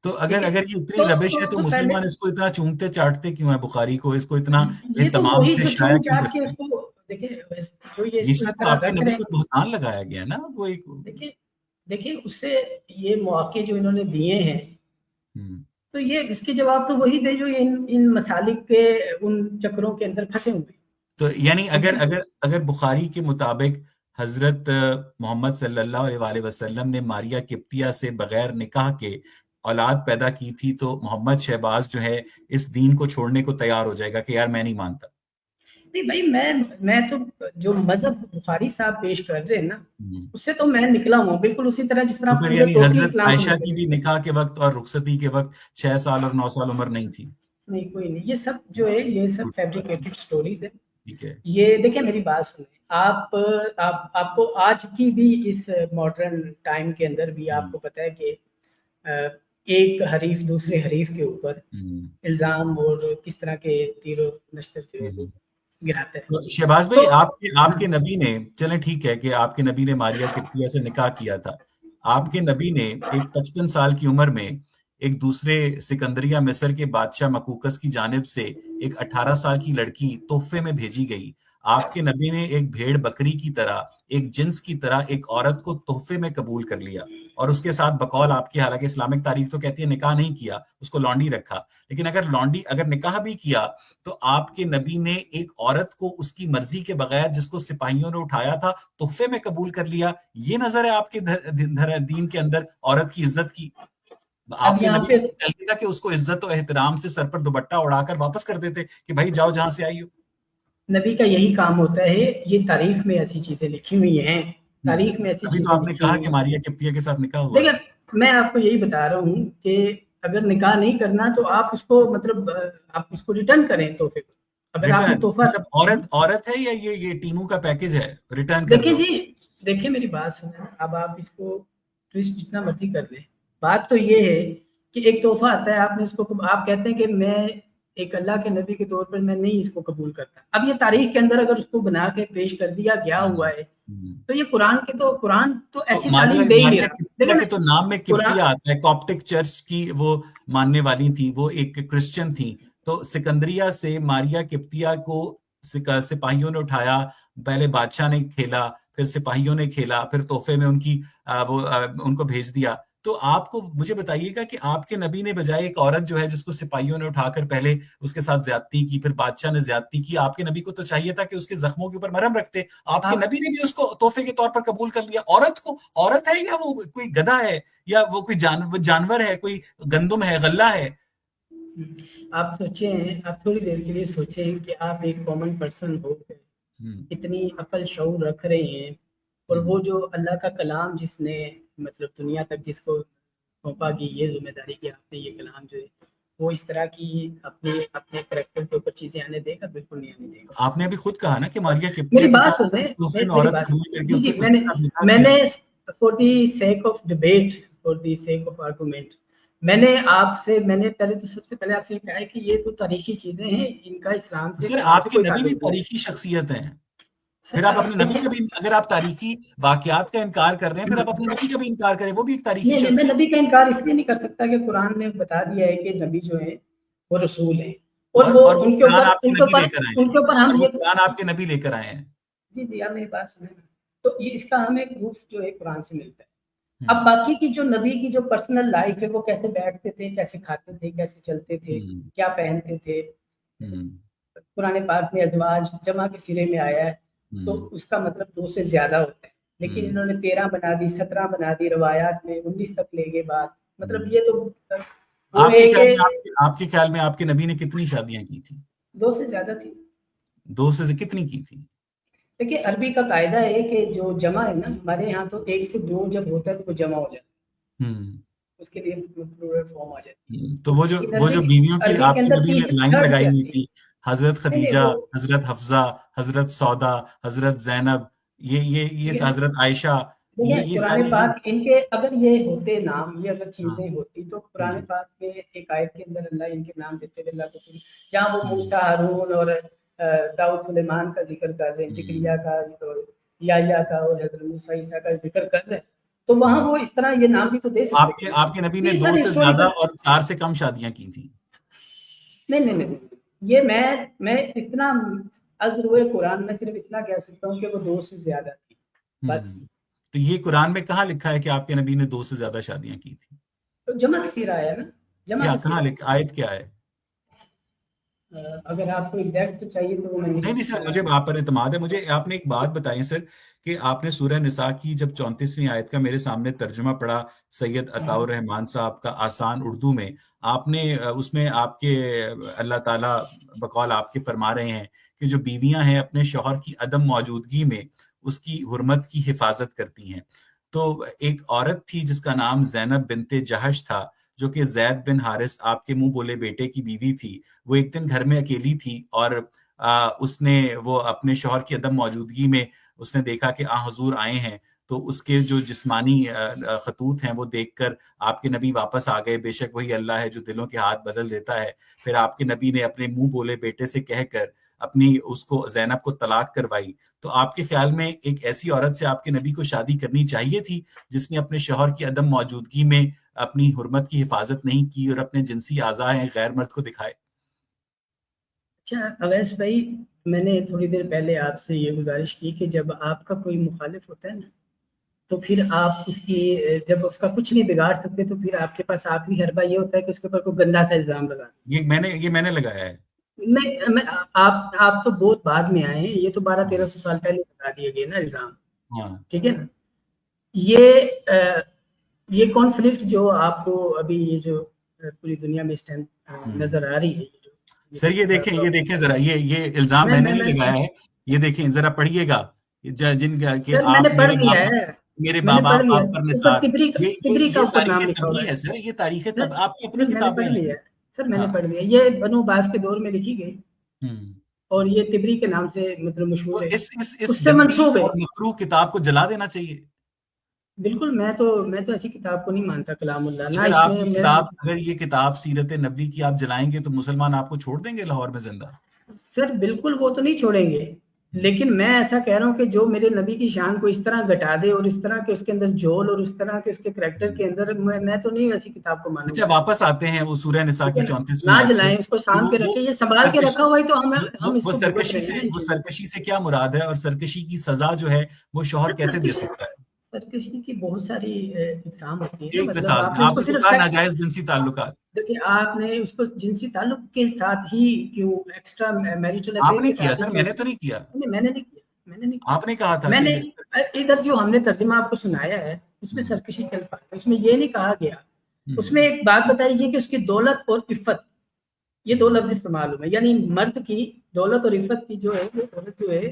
تو ٹھیک اگر ہے. اگر یہ اتنی ربش ہے تو پہلے مسلمان اس کو اتنا چومتے چاٹتے کیوں ہیں؟ بخاری کو، اس کو اتنا یہ تو اہتمام وہی سے جو شائع چون کیوں چاٹ کے کرتے اس ہیں؟ کو دیکھیں، جو یہ اس جس کو میں اس تو طرح آپ کے رکھ رہے نبی ہیں. کو بہتان لگایا گیا نا، وہ ایک. دیکھیں اس سے یہ مواقع جو انہوں نے دیے ہیں، ہم۔ تو یہ اس کے جواب تو وہی تھے جو ان مسالک کے ان چکروں کے اندر پھنسے ہوئے. تو یعنی ٹھیک اگر ہے. اگر اگر بخاری کے مطابق حضرت محمد صلی اللہ علیہ وآلہ وسلم نے ماریہ قبطیہ سے بغیر نکاح کے اولاد پیدا کی تھی تو محمد شہباز جو ہے اس دین کو چھوڑنے کو تیار ہو جائے گا کہ یار میں نہیں مانتا. نہیں بھائی، میں تو جو مذہب بخاری صاحب پیش کر رہے ہیں نا، ہم۔ اس سے تو میں نکلا ہوں بالکل اسی طرح جس تو طرح پھر پورے یعنی ٹوٹلی حضرت اسلام کو عائشہ کی بھی متفق کرتے نکاح کے وقت اور رخصتی کے وقت 6 سال اور 9 سال عمر نہیں تھی. ہیں. نہیں کوئی نہیں، یہ سب جو ہے یہ سب فیبریکیٹڈ سٹوریز ہیں. ٹھیک ہے. یہ دیکھیں میری بات سنیں. آپ کو آج کی بھی اس ماڈرن ٹائم کے اندر بھی آپ کو پتہ ہے کہ ایک حریف دوسرے حریف کے اوپر الزام اور کس طرح کے تیر و نشتر جو ہے وہ گراتا ہے. تو شہباز تو بھائی، آپ کے نبی نے، چلیں ٹھیک ہے کہ آپ کے نبی نے ماریہ قبطیہ سے نکاح کیا تھا. آپ کے نبی نے ایک 55 سال کی عمر میں ایک دوسرے سکندریہ مصر کے بادشاہ مکوکس کی جانب سے ایک 18 سال کی لڑکی تحفے میں بھیجی گئی. آپ کے نبی نے ایک بھیڑ بکری کی طرح، ایک جنس کی طرح ایک عورت کو تحفے میں قبول کر لیا اور اس کے ساتھ بقول آپ کی، حالانکہ اسلامک تاریخ تو کہتی ہے نکاح نہیں کیا، اس کو لونڈی رکھا. لیکن اگر نکاح بھی کیا تو آپ کے نبی نے ایک عورت کو اس کی مرضی کے بغیر، جس کو سپاہیوں نے اٹھایا تھا، تحفے میں قبول کر لیا. یہ نظر ہے آپ کے دین کے اندر عورت کی عزت کی. آپ اب کے یہاں نبی پہ چاہیے تھا کہ اس کو عزت و احترام سے سر پر دوپٹہ اڑا کر واپس کر دیتے کہ بھائی جاؤ جہاں سے آئی ہو. نبی کا یہی کام ہوتا ہے. یہ تاریخ میں ایسی چیزیں لکھی ہوئی ہیں. تاریخ میں ایسی ابھی تو چیزیں آپ نے لکھی کہا ہوئی کہ ہیں. ماریہ قبطیہ کے ساتھ نکاح ہوا. دیکھیں میں آپ کو یہی بتا رہا ہوں کہ اگر نکاح نہیں کرنا تو آپ اس کو مطلب آپ اس کو ریٹرن کریں تحفے کو. اگر آپ نے ریٹرن تحفہ مطلب عورت ہے یا یہ ٹیمو کا پیکج ہے، ریٹرن کر دیکھیں دو. جی، دیکھیں میری بات سنیں. اب آپ اس کو ٹویسٹ جتنا مرضی کر لیں. بات تو یہ ہے کہ ایک تحفہ آتا ہے، آپ نے اس کو، آپ کہتے ہیں کہ میں ایک اللہ کے نبی کے طور پر میں نہیں اس کو قبول کرتا. اب یہ تاریخ کے اندر اگر اس کو بنا کے پیش کر دیا گیا ہوا ہے تو یہ قرآن تو تو ایسی تعلیم دے ہی نہیں ماریہ رہا. قبطیہ دیکھیں کے تو نام میں قرآن قبطیہ آتا ہے. کاپٹک چرچ کی وہ ماننے والی تھی، وہ ایک کرسچن تھی. تو سکندریہ سے ماریہ قبطیہ کو سپاہیوں نے اٹھایا. پہلے بادشاہ نے کھیلا، پھر سپاہیوں نے کھیلا، پھر تحفے میں ان کو بھیج دیا. تو آپ کو مجھے بتائیے گا کہ آپ کے نبی نے بجائے ایک عورت جو ہے جس کو سپاہیوں نے اٹھا کر پہلے اس کے ساتھ زیادتی کی، پھر بادشاہ نے زیادتی کی، آپ کے نبی کو تو چاہیے تھا کہ اس کے زخموں کے اوپر مرہم رکھتے. آپ کے آپ نبی نے بھی اس کو تحفے کے طور پر قبول کر لیا. عورت ہے یا وہ کوئی گدھا ہے یا وہ کوئی جانور ہے، کوئی گندم ہے، غلہ ہے. آپ سوچیں، آپ تھوڑی دیر کے لیے سوچیں کہ آپ ایک کامن پرسن ہو کے اتنی عقل شعور رکھ رہے ہیں، اور وہ جو اللہ کا کلام جس نے مطلب دنیا تک جس کو سونپا کہ یہ ذمہ داری کہ آپ نے یہ کلام جو ہے وہ اس طرح کی اپنے کریکٹر کے اوپر چیزیں آنے دے گا، بالکل نہیں آنے دے گا. آپ نے ابھی خود کہا نا کہ ماریا میری کپٹیا کے بات ساتھ سنیں، دوسرے میں میری عورت بات قبول کر کے جی اس جی کے ساتھ نکاح میں کیا. نے for the sake of debate, for the sake of argument, میں نے پہلے تو سب سے پہلے آپ سے کہا ہے کہ یہ تو تاریخی چیزیں ہیں، ان کا اسلام سے سر قرآن آپ سے کے کوئی نبی بھی تعلق نہیں. تاریخی شخصیت ہیں، سر پھر آپ اپنے نبی کا بھی، اگر آپ تاریخی واقعات کا انکار کر رہے ہیں پھر آپ اپنے نبی کا بھی انکار کریں، وہ بھی ایک تاریخی نہیں، میں شخصیت. نبی کا انکار اس لیے نہیں کر سکتا کہ قرآن نے بتا دیا ہے کہ نبی جو ہیں وہ رسول ہیں، اور وہ اور وہ ان کے قرآن اوپر آپ کے ان کے نبی اوپر لے کر آئے ان ہیں، کے اوپر اور ہم وہ یہ قرآن آپ کے نبی لے کر آئے ہیں. جی آپ میری بات سنیں نا، تو یہ اس کا ہمیں پروف جو ہے قرآن سے ملتا ہے. اب باقی کی جو نبی کی جو پرسنل لائف ہے، وہ کیسے بیٹھتے تھے، کیسے کھاتے تھے، کیسے چلتے تھے، کیا پہنتے تھے، قرآن پاک میں ازواج جمع کے سرے میں آیا ہے تو اس کا مطلب 2 سے زیادہ ہوتا ہے، لیکن انہوں نے 13 بنا دی، 17 بنا دی، روایات میں 19 تک لے گئے بات. مطلب یہ تو وہ ہے کہ آپ کے خیال میں آپ کے نبی نے کتنی شادیاں کی تھی؟ 2 سے زیادہ تھی. 2 سے کتنی کی تھی؟ دیکھیے عربی کا قاعدہ ہے کہ جو جمع ہے نا، ہمارے یہاں تو 1 سے 2 جب ہوتا ہے تو وہ جمع ہو جاتا ہے، اس کے لیے پلورل فارم آ جاتی ہے. تو وہ جو عربی بیویوں کی عربی آپ کے کے اندر نبی نے تیسری لائن تھرڈ لگائی سے ہوئی آتی ہے. تھی، حضرت نہیں خدیجہ، وہ حضرت حفصہ، حضرت سودا، حضرت زینب، یہ حضرت عائشہ، دیکھیں یہ قرآن ساری پاک ان کے اگر یہ ہوتے نام، یہ اگر ہاں چیزیں ہوتی تو قرآن پاک میں ایک آیت کے اندر اللہ ان کے نام دیتے ہوئے اللہ کو جہاں وہ موسیٰ، ہارون اور داؤد سلیمان کا ذکر کر رہے ہیں، زکریا کا اور یحییٰ کا اور حضرت موسیٰ عیسیٰ کا ذکر کر رہے ہیں، تو وہاں وہ اس طرح یہ نام بھی تو دے سکتے تھے. آپ کے نبی نے یہ 2 سر سے زیادہ ہسٹوریکل اور 4 سے کم شادیاں کی تھیں. نہیں، یہ میں اتنا ازروئے قرآن میں صرف اتنا کہہ سکتا ہوں کہ وہ 2 سے زیادہ تھی بس. تو یہ قرآن میں کہاں لکھا ہے کہ آپ کے نبی نے 2 سے زیادہ شادیاں کی تھیں؟ تو جمع کثیر آیا نا، جمع کہاں کثیر لکھا، آیت کیا ہے؟ اگر آپ کو ایگزیکٹ چاہیے تو وہ میں نہیں سر، مجھے آپ پر اعتماد ہے. مجھے آپ نے ایک بات بتائی سر کہ آپ نے سورہ نساء کی جب 34ویں آیت کا میرے سامنے ترجمہ پڑھا سید عطاء الرحمان صاحب کا آسان اردو میں، آپ نے اس میں آپ کے اللہ تعالیٰ بقول آپ کے فرما رہے ہیں کہ جو بیویاں ہیں اپنے شوہر کی عدم موجودگی میں اس کی حرمت کی حفاظت کرتی ہیں. تو ایک عورت تھی جس کا نام زینب بنت جہش تھا، جو کہ زید بن حارث آپ کے منہ بولے بیٹے کی بیوی تھی. وہ ایک دن گھر میں اکیلی تھی اور اس نے وہ اپنے شوہر کی عدم موجودگی میں اس نے دیکھا کہ حضور آئے ہیں، تو اس کے جو جسمانی خطوط ہیں وہ دیکھ کر آپ کے نبی واپس آ گئے. بے شک وہی اللہ ہے جو دلوں کے ہاتھ بدل دیتا ہے. پھر آپ کے نبی نے اپنے منہ بولے بیٹے سے کہہ کر اپنی اس کو زینب کو طلاق کروائی. تو آپ کے خیال میں ایک ایسی عورت سے آپ کے نبی کو شادی کرنی چاہیے تھی جس نے اپنے شوہر کی عدم موجودگی میں اپنی حرمت کی حفاظت نہیں کی اور اپنے جنسی اعضاء غیر مرد کو دکھائے؟ اچھا اویس بھائی، میں نے تھوڑی دیر پہلے آپ سے یہ گزارش کی کہ جب آپ کا کوئی مخالف ہوتا ہے نا تو پھر آپ اس کی جب اس کا کچھ نہیں بگاڑ سکتے تو پھر آپ کے پاس آخری حربہ یہ ہوتا ہے کہ اس کے اوپر کوئی گندا سا الزام لگا. یہ میں نے لگایا ہے. نہیں آپ تو بہت بعد میں آئے ہیں، یہ تو 1200-1300 سال پہلے لگا دیے گئے نا الزام. ٹھیک ہے نا. یہ کانفلکٹ جو آپ کو ابھی یہ جو پوری دنیا میں اس ٹائم نظر آ رہی ہے، سر یہ دیکھیں ذرا، یہ الزام میں نے نہیں لگایا ہے. یہ دیکھیں ذرا پڑھیے گا جن کہ سر میں نے آپ پڑھ لیا ہے، میرے میں ماں نے باپ پڑھ لیا آپ پر اوپر نثار، تبری کا یہ اوپر تاریخ نام لکھا ہوا تبری ہے سر، یہ تاریخ سر آپ کی اپنی میں نے کتابیں پڑھ ہیں. لیا سر، میں نے پڑھ لیا. یہ بنو عباس کے دور میں لکھی گئی اور یہ تبری کے نام سے مطلب مشہور ہے. اس اس سے گندی منسوب ہے. اور مکروہ کتاب کو جلا دینا چاہیے. بالکل، میں تو ایسی کتاب کو نہیں مانتا کلام اللہ، نہ اس میں اگر یہ کتاب سیرت نبوی کی آپ جلائیں گے تو مسلمان آپ کو چھوڑ دیں گے لاہور میں زندہ؟ سر بالکل وہ تو نہیں چھوڑیں گے، لیکن میں ایسا کہہ رہا ہوں کہ جو میرے نبی کی شان کو اس طرح گھٹا دے اور اس طرح کے اس کے اندر جول اور اس طرح کے اس کے کریکٹر کے اندر، میں تو نہیں ایسی کتاب کو مانوں اچھا گا. واپس آتے ہیں وہ سورہ نساء کی 34ویں نہ آیت پہ. جلائیں، اس کو سام کے رکھیں، یہ سنبھال کے رکھا ہوا ہے تو ہم اس کو بھگت رہے ہیں. وہ سرکشی سے کیا مراد ہے، اور سرکشی کی سزا جو ہے وہ شوہر کیسے دے سکتا ہے؟ سرکشی کی بہت ساری اقسام ہوتی ہیں. ایک مطلب مثال آپ نے اس آپ کو نے تو صرف کہا سیکس، ناجائز جنسی تعلقات. دیکھیں آپ نے اس کو جنسی تعلق کے ساتھ ہی کیوں ایکسٹرا میریٹل آپ افیئر نے کے کیا ساتھ ہی سر، کیوں؟ میں نے تو نہیں کیا. میں نے نہیں کیا. آپ نے کہا تھا میں کہ نے ادھر جو ہم نے ترجمہ آپ کو سنایا ہے اس میں سرکشی کے الفاظ، اس میں یہ نہیں کہا گیا. اس میں ایک بات بتائی گئی کہ اس کی دولت اور عفت، یہ 2 لفظ استعمال ہوئے، یعنی مرد کی دولت اور عفت کی جو ہے وہ عورت جو ہے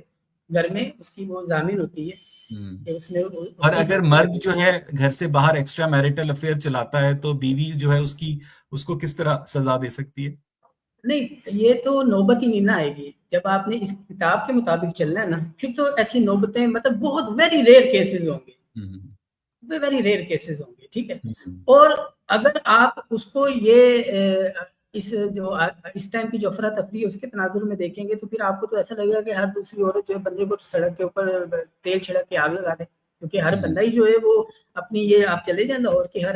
گھر میں اس کی وہ ضامن ہوتی ہے. کہ اس نے اور اس کی اگر مرد جو ہے گھر سے باہر ایکسٹرا میرٹل افیئر چلاتا ہے تو بیوی جو ہے اس کو کس طرح سزا دے سکتی ہے؟ نہیں، یہ تو نوبت ہی نہیں نہ آئے گی جب آپ نے اس کتاب کے مطابق چلنا ہے نا، پھر تو ایسی نوبتیں مطلب بہت ویری ریئر کیسز ہوں گے، ویری ریئر کیسز ہوں گے، ٹھیک ہے. اور اگر آپ اس کو یہ اس ٹائم کی جو افراتفری ہے اس کے تناظر میں دیکھیں گے تو پھر آپ کو تو ایسا لگے گا کہ ہر دوسری عورت جو ہے بندے کو سڑک کے اوپر تیل چھڑک کے آگ لگا دے، کیونکہ ہر بندہ ہی جو ہے وہ اپنی یہ آپ چلے جائیں لاہور کی ہر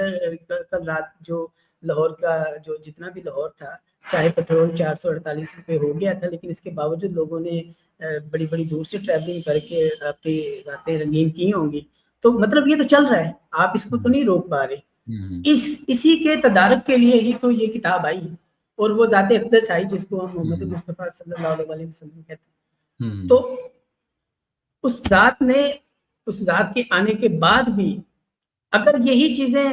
کل رات جو لاہور کا جو جتنا بھی لاہور تھا، چاہے پیٹرول 448 روپے ہو گیا تھا، لیکن اس کے باوجود لوگوں نے بڑی بڑی دور سے ٹریولنگ کر کے اپنی راتیں رنگین کی ہوں گی. تو مطلب یہ تو چل رہا ہے، آپ اس کو تو نہیں روک پا رہے. اسی کے تدارک کے لیے ہی تو یہ کتاب آئی اور وہ ذات اقدس آئی جس کو ہم محمد مصطفیٰ صلی اللہ علیہ وسلم کہتے ہیں. تو اس ذات کے آنے کے بعد بھی اگر یہی چیزیں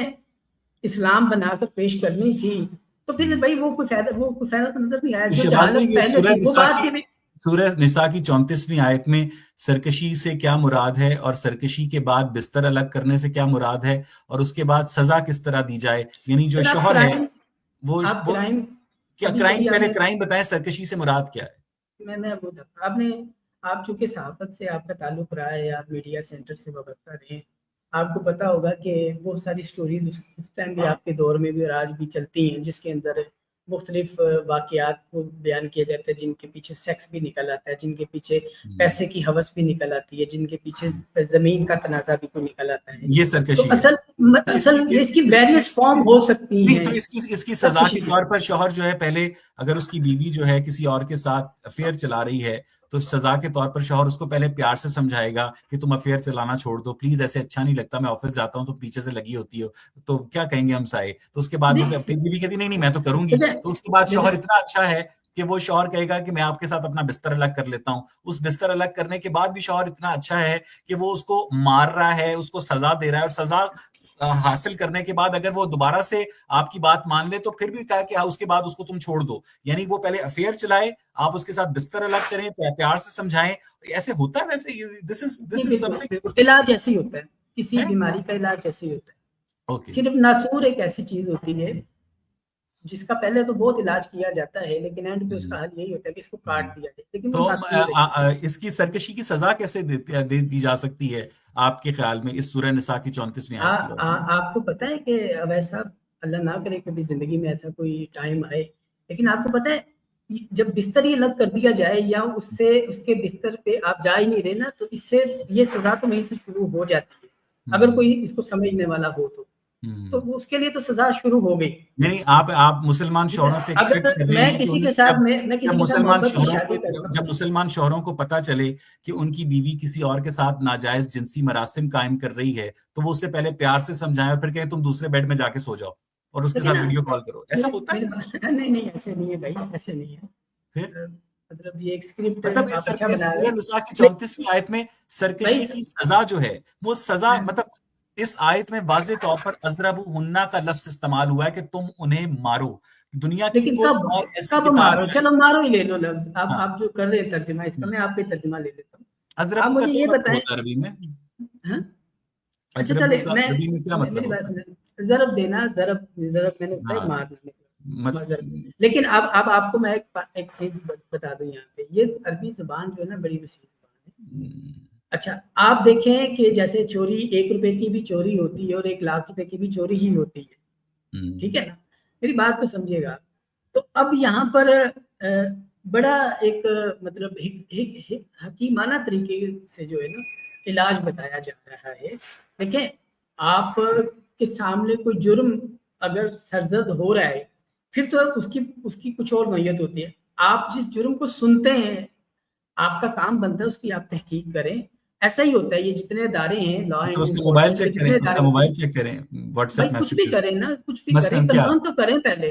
اسلام بنا کر پیش کرنی تھی تو پھر بھائی وہ کوئی فائدہ تو نظر نہیں آیا. جو جہالت پہلے تھی وہ بات کی. سورہ نساء کی 34ویں آیت میں سرکشی سے کیا مراد ہے اور سرکشی کے بعد بستر الگ کرنے سے کیا مراد ہے اور اس کے بعد سزا کس طرح دی جائے، یعنی جو شوہر ہے وہ کیا کرائم، پہلے کرائم بتائیں، سرکشی سے مراد کیا ہے؟ میں آپ چونکہ صحافت سے آپ کا تعلق رہا ہے، آپ میڈیا سینٹر سے وابستہ رہے ہیں، آپ کو پتا ہوگا کہ بہت ساری سٹوریز اس ٹائم بھی آپ کے دور میں بھی اور آج بھی چلتی ہیں جس کے اندر مختلف واقعات کو بیان کیا جاتا ہے، جن کے پیچھے سیکس بھی نکل آتا ہے، جن کے پیچھے پیسے کی ہوس بھی نکل آتی ہے، جن کے پیچھے زمین کا تنازع بھی کوئی نکل آتا ہے. یہ سرکشی ہے. اصل اس کی ویریس فارم ہو سکتی ہیں. تو اس کی سزا کے طور پر شوہر جو ہے پہلے اگر اس کی بیوی جو ہے کسی اور کے ساتھ افیئر چلا رہی ہے تو سزا کے طور پر شوہر اس کو پہلے پیار سے سمجھائے گا کہ تم افیئر چلانا چھوڑ دو پلیز، ایسے اچھا نہیں لگتا، میں آفس جاتا ہوں تو پیچھے سے لگی ہوتی ہو تو کیا کہیں گے ہم سائے. تو اس کے بعد وہ بیوی کہتی نہیں میں تو کروں گی. تو اس کے بعد شوہر اتنا اچھا ہے کہ وہ شوہر کہے گا کہ میں آپ کے ساتھ اپنا بستر الگ کر لیتا ہوں. اس بستر الگ کرنے کے بعد بھی شوہر اتنا اچھا ہے کہ وہ اس کو مار رہا ہے، اس کو سزا دے رہا ہے، اور سزا حاصل کرنے کے بعد اگر وہ دوبارہ سے آپ کی بات مان لے تو پھر بھی کہا کہ اس کے بعد اس کو تم چھوڑ دو. یعنی وہ پہلے افیئر چلائے، آپ اس کے ساتھ بستر الگ کریں، پیار سے سمجھائیں. ایسے ہوتا ہے ویسے علاج ایسے ہی ہوتا ہے، کسی بیماری کا علاج ایسے ہی ہوتا ہے. صرف ناسور ایک ایسی چیز ہوتی ہے جس کا پہلے تو بہت علاج کیا جاتا ہے لیکن اینڈ پہ اس کا حل یہی ہوتا ہے کہ اس کو کاٹ دیا جائے. لیکن تو اس کی سرکشی کی سزا کیسے دی جا سکتی ہے آپ کے خیال میں اس سورہ نساء کی 34ویں آیت کی روشنی میں؟ آپ کو پتہ ہے کہ ویسا اللہ نہ کرے کبھی زندگی میں ایسا کوئی ٹائم آئے، لیکن آپ کو پتہ ہے جب بستر ہی الگ کر دیا جائے یا اس کے بستر پہ آپ جا ہی نہیں رہے نا تو اس سے یہ سزا تو وہیں سے شروع ہو جاتی ہے اگر کوئی اس کو سمجھنے والا ہو تو اس کے لیے تو سزا شروع ہو گئی. یعنی آپ مسلمان شوہروں سے ایکسپیکٹ کر رہے ہیں کہ جب مسلمان شوہروں کو پتا چلے کہ ان کی بیوی کسی اور کے ساتھ ناجائز جنسی مراسم قائم کر رہی ہے تو وہ اس سے پہلے پیار سے سمجھائیں اور پھر کہیں تم دوسرے بیڈ میں جا کے سو جاؤ اور اس کے ساتھ ویڈیو کال کرو. ایسا ہوتا ہے؟ نہیں ایسے نہیں ہے بھائی، ایسے نہیں ہے. پھر مطلب یہ ایک اسکرپٹ سورہ نساء کی 34ویں آیت میں سرکشی کی سزا جو ہے وہ سزا مطلب اس آیت میں واضح طور پر اضربوہن کا لفظ استعمال ہوا ہے کہ تم انہیں مارو. دنیا کی کوئی اور ایسی کتاب ہے، چلو مارو ہی لے لو لفظ. آپ جو کر رہے ہیں ترجمہ اس کا میں آپ پہ ترجمہ لے لیتا ہوں. آپ مجھے یہ بتائیں عربی میں اچھا چلے میری بات سنیں. ضرب دینا، ضرب میں نے بتایا مارنا. لیکن اب آپ کو میں ایک چیز بتا دوں یہاں پہ، یہ عربی زبان جو ہے نا بڑی وسیع زبان ہے. اچھا آپ دیکھیں کہ جیسے چوری 1 روپے کی بھی چوری ہوتی ہے اور 1 لاکھ روپے کی بھی چوری ہی ہوتی ہے، ٹھیک ہے نا. میری بات کو سمجھے گا. تو اب یہاں پر بڑا ایک مطلب حکیمانہ طریقے سے جو ہے نا علاج بتایا جا رہا ہے. دیکھیں آپ کے سامنے کوئی جرم اگر سرزد ہو رہا ہے پھر تو اس کی کچھ اور نوعیت ہوتی ہے. آپ جس جرم کو سنتے ہیں آپ کا کام بنتا ہے اس کی آپ تحقیق کریں. ایسا ہی ہوتا ہے یہ جتنے ادارے ہیں لا اینڈ موبائل چیک کریں، واٹس ایپ کچھ بھی کریں نا، کچھ بھی کریں، کنفرم تو کریں پہلے.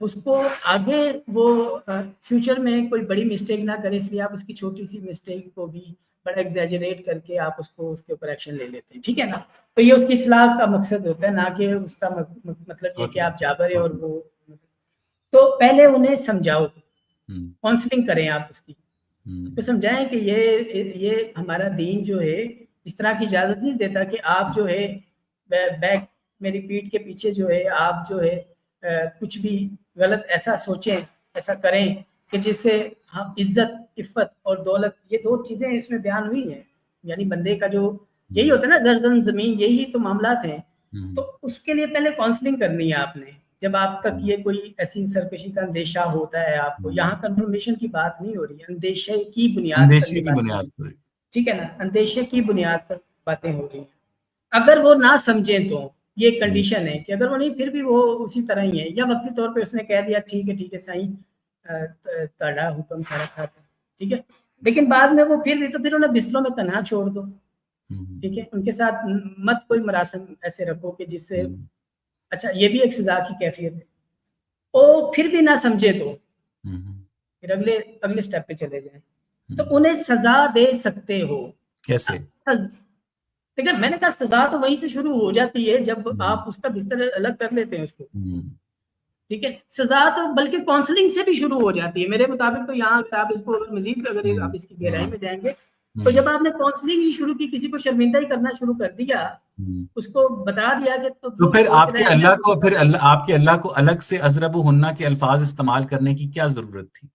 اس کو آگے وہ فیوچر میں کوئی بڑی مسٹیک نہ کرے، اس لیے آپ اس کی چھوٹی سی مسٹیک کو بھی بڑا ایگزیجریٹ کر کے آپ اس کو اس کے اوپر ایکشن لے لیتے ہیں، ٹھیک ہے نا. تو یہ اس کی اصلاح کا مقصد ہوتا ہے، نہ کہ اس کا مطلب یہ کہ آپ جابر اور وہ. تو پہلے انہیں سمجھاؤ، کاؤنسلنگ کریں آپ اس کی، تو سمجھائیں کہ یہ ہمارا دین جو ہے اس طرح کی اجازت نہیں دیتا کہ آپ جو ہے بیک میری پیٹھ کے پیچھے جو ہے آپ جو ہے کچھ بھی غلط ایسا سوچیں، ایسا کریں کہ جس سے ہم عزت، عفت اور دولت، یہ دو چیزیں اس میں بیان ہوئی ہیں. یعنی بندے کا جو یہی ہوتا ہے نا، زرزم زمین، یہی تو معاملات ہیں. تو اس کے لیے پہلے کاؤنسلنگ کرنی ہے آپ نے. جب آپ تک یہ کوئی ایسی سرکشی کا اندیشہ ہوتا ہے آپ کو، یہاں کنفرمیشن کی بات نہیں ہو رہی ہے، اندیشے کی بنیاد پر، ٹھیک ہے نا، اندیشے کی بنیاد پر باتیں ہو رہی ہیں. اگر وہ نہ سمجھیں تو یہ کنڈیشن ہے کہ اگر وہ نہیں، پھر بھی وہ اسی طرح ہی ہے، یا وقتی طور پہ اس نے کہہ دیا ٹھیک ہے صحیح تاڑا حکم سارا کھاتا ہے، ٹھیک ہے، لیکن بعد میں وہ پھر بھی، تو پھر انہیں بستروں میں تنہا چھوڑ دو، ٹھیک ہے. ان کے ساتھ مت کوئی مراسم ایسے رکھو کہ جس سے، اچھا یہ بھی ایک سزا کی کیفیت ہے. وہ پھر بھی نہ سمجھے تو پھر اگلے سٹیپ پہ چلے جائیں. تو انہیں سزا دے سکتے ہو کیسے؟ لیکن میں نے کہا سزا تو وہیں سے شروع ہو جاتی ہے جب آپ اس کا بستر الگ کر لیتے ہیں اس کو، ٹھیک ہے. سزا تو بلکہ کاؤنسلنگ سے بھی شروع ہو جاتی ہے میرے مطابق. تو یہاں آپ اس کو مزید اگر آپ اس کی گہرائی میں جائیں گے تو جب آپ نے کاؤنسلنگ ہی شروع کی، کسی کو شرمندہ ہی کرنا شروع کر دیا، اس کو بتا دیا کہ تو پھر آپ کے اللہ کو الگ سے اضرب و ہنہ کے الفاظ استعمال کرنے کی کیا ضرورت تھی؟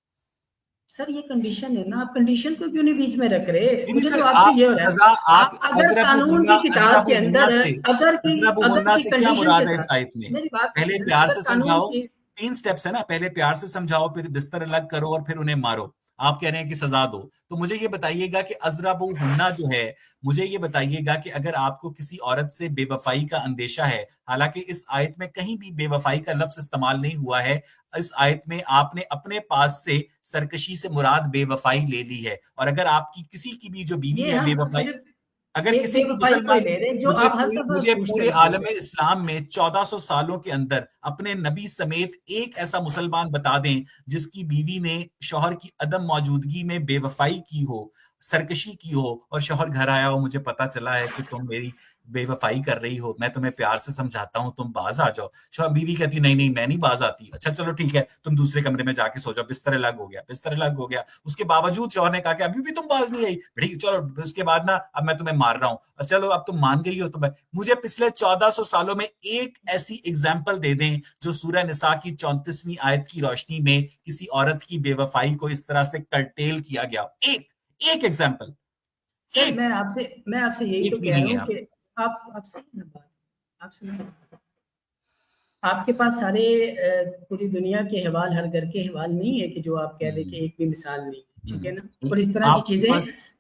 سر یہ کنڈیشن ہے نا، آپ کنڈیشن کو کیوں نہیں بیچ میں رکھ رہے؟ مجھے تو آپ سے یہ ہو رہا ہے، آپ اگر قانون کی کتاب کے اندر اگر کی کیا کنڈیشن مراد کے ہے اس ساتھ، آیت میں؟ میری بات پہلے پیار سے سمجھاؤ، 3 سٹیپس ہے نا، پہلے پیار سے سمجھاؤ، پھر بستر الگ کرو، اور پھر انہیں مارو. آپ کہہ رہے ہیں کہ سزا دو. تو مجھے یہ بتائیے گا کہ اضربوا ہنہ جو ہے، مجھے یہ بتائیے گا کہ اگر آپ کو کسی عورت سے بے وفائی کا اندیشہ ہے، حالانکہ اس آیت میں کہیں بھی بے وفائی کا لفظ استعمال نہیں ہوا ہے، اس آیت میں آپ نے اپنے پاس سے سرکشی سے مراد بے وفائی لے لی ہے. اور اگر آپ کی کسی کی بھی جو بیوی ہے بے وفائی، اگر کسی بھی مسلمان، مجھے پورے عالم اسلام میں 1400 سالوں کے اندر اپنے نبی سمیت ایک ایسا مسلمان بتا دیں جس کی بیوی نے شوہر کی عدم موجودگی میں بے وفائی کی ہو، سرکشی کی ہو، اور شوہر گھر آیا ہو، مجھے پتا چلا ہے کہ تم میری بے وفائی کر رہی ہو، میں تمہیں پیار سے سمجھاتا ہوں، تم باز آ جاؤ. شوہر، بیوی کہتی نہیں میں نہیں باز آتی. اچھا چلو ٹھیک ہے، تم دوسرے کمرے میں جا کے سو جاؤ، بستر الگ ہو گیا. اس کے باوجود شوہر نے کہا کہ ابھی بھی تم باز نہیں آئی، چلو اس کے بعد نا اب میں تمہیں مار رہا ہوں، چلو اب تم مان گئی ہو. تو مجھے پچھلے 1400 سالوں میں ایک ایسی اگزامپل دے دیں جو سورہ نساء کی 34ویں آیت کی روشنی میں کسی عورت کی بے وفائی کو اس طرح سے کرٹیل کیا گیا. ایک ایگزامپل. میں آپ سے یہی تو کہہ رہا ہوں کہ آپ کے پاس سارے پوری دنیا کے حوال، ہر گھر کے حوال نہیں ہے کہ جو آپ کہہ دیں کہ ایک بھی مثال نہیں، ٹھیک ہے نا. اور اس طرح کی چیزیں،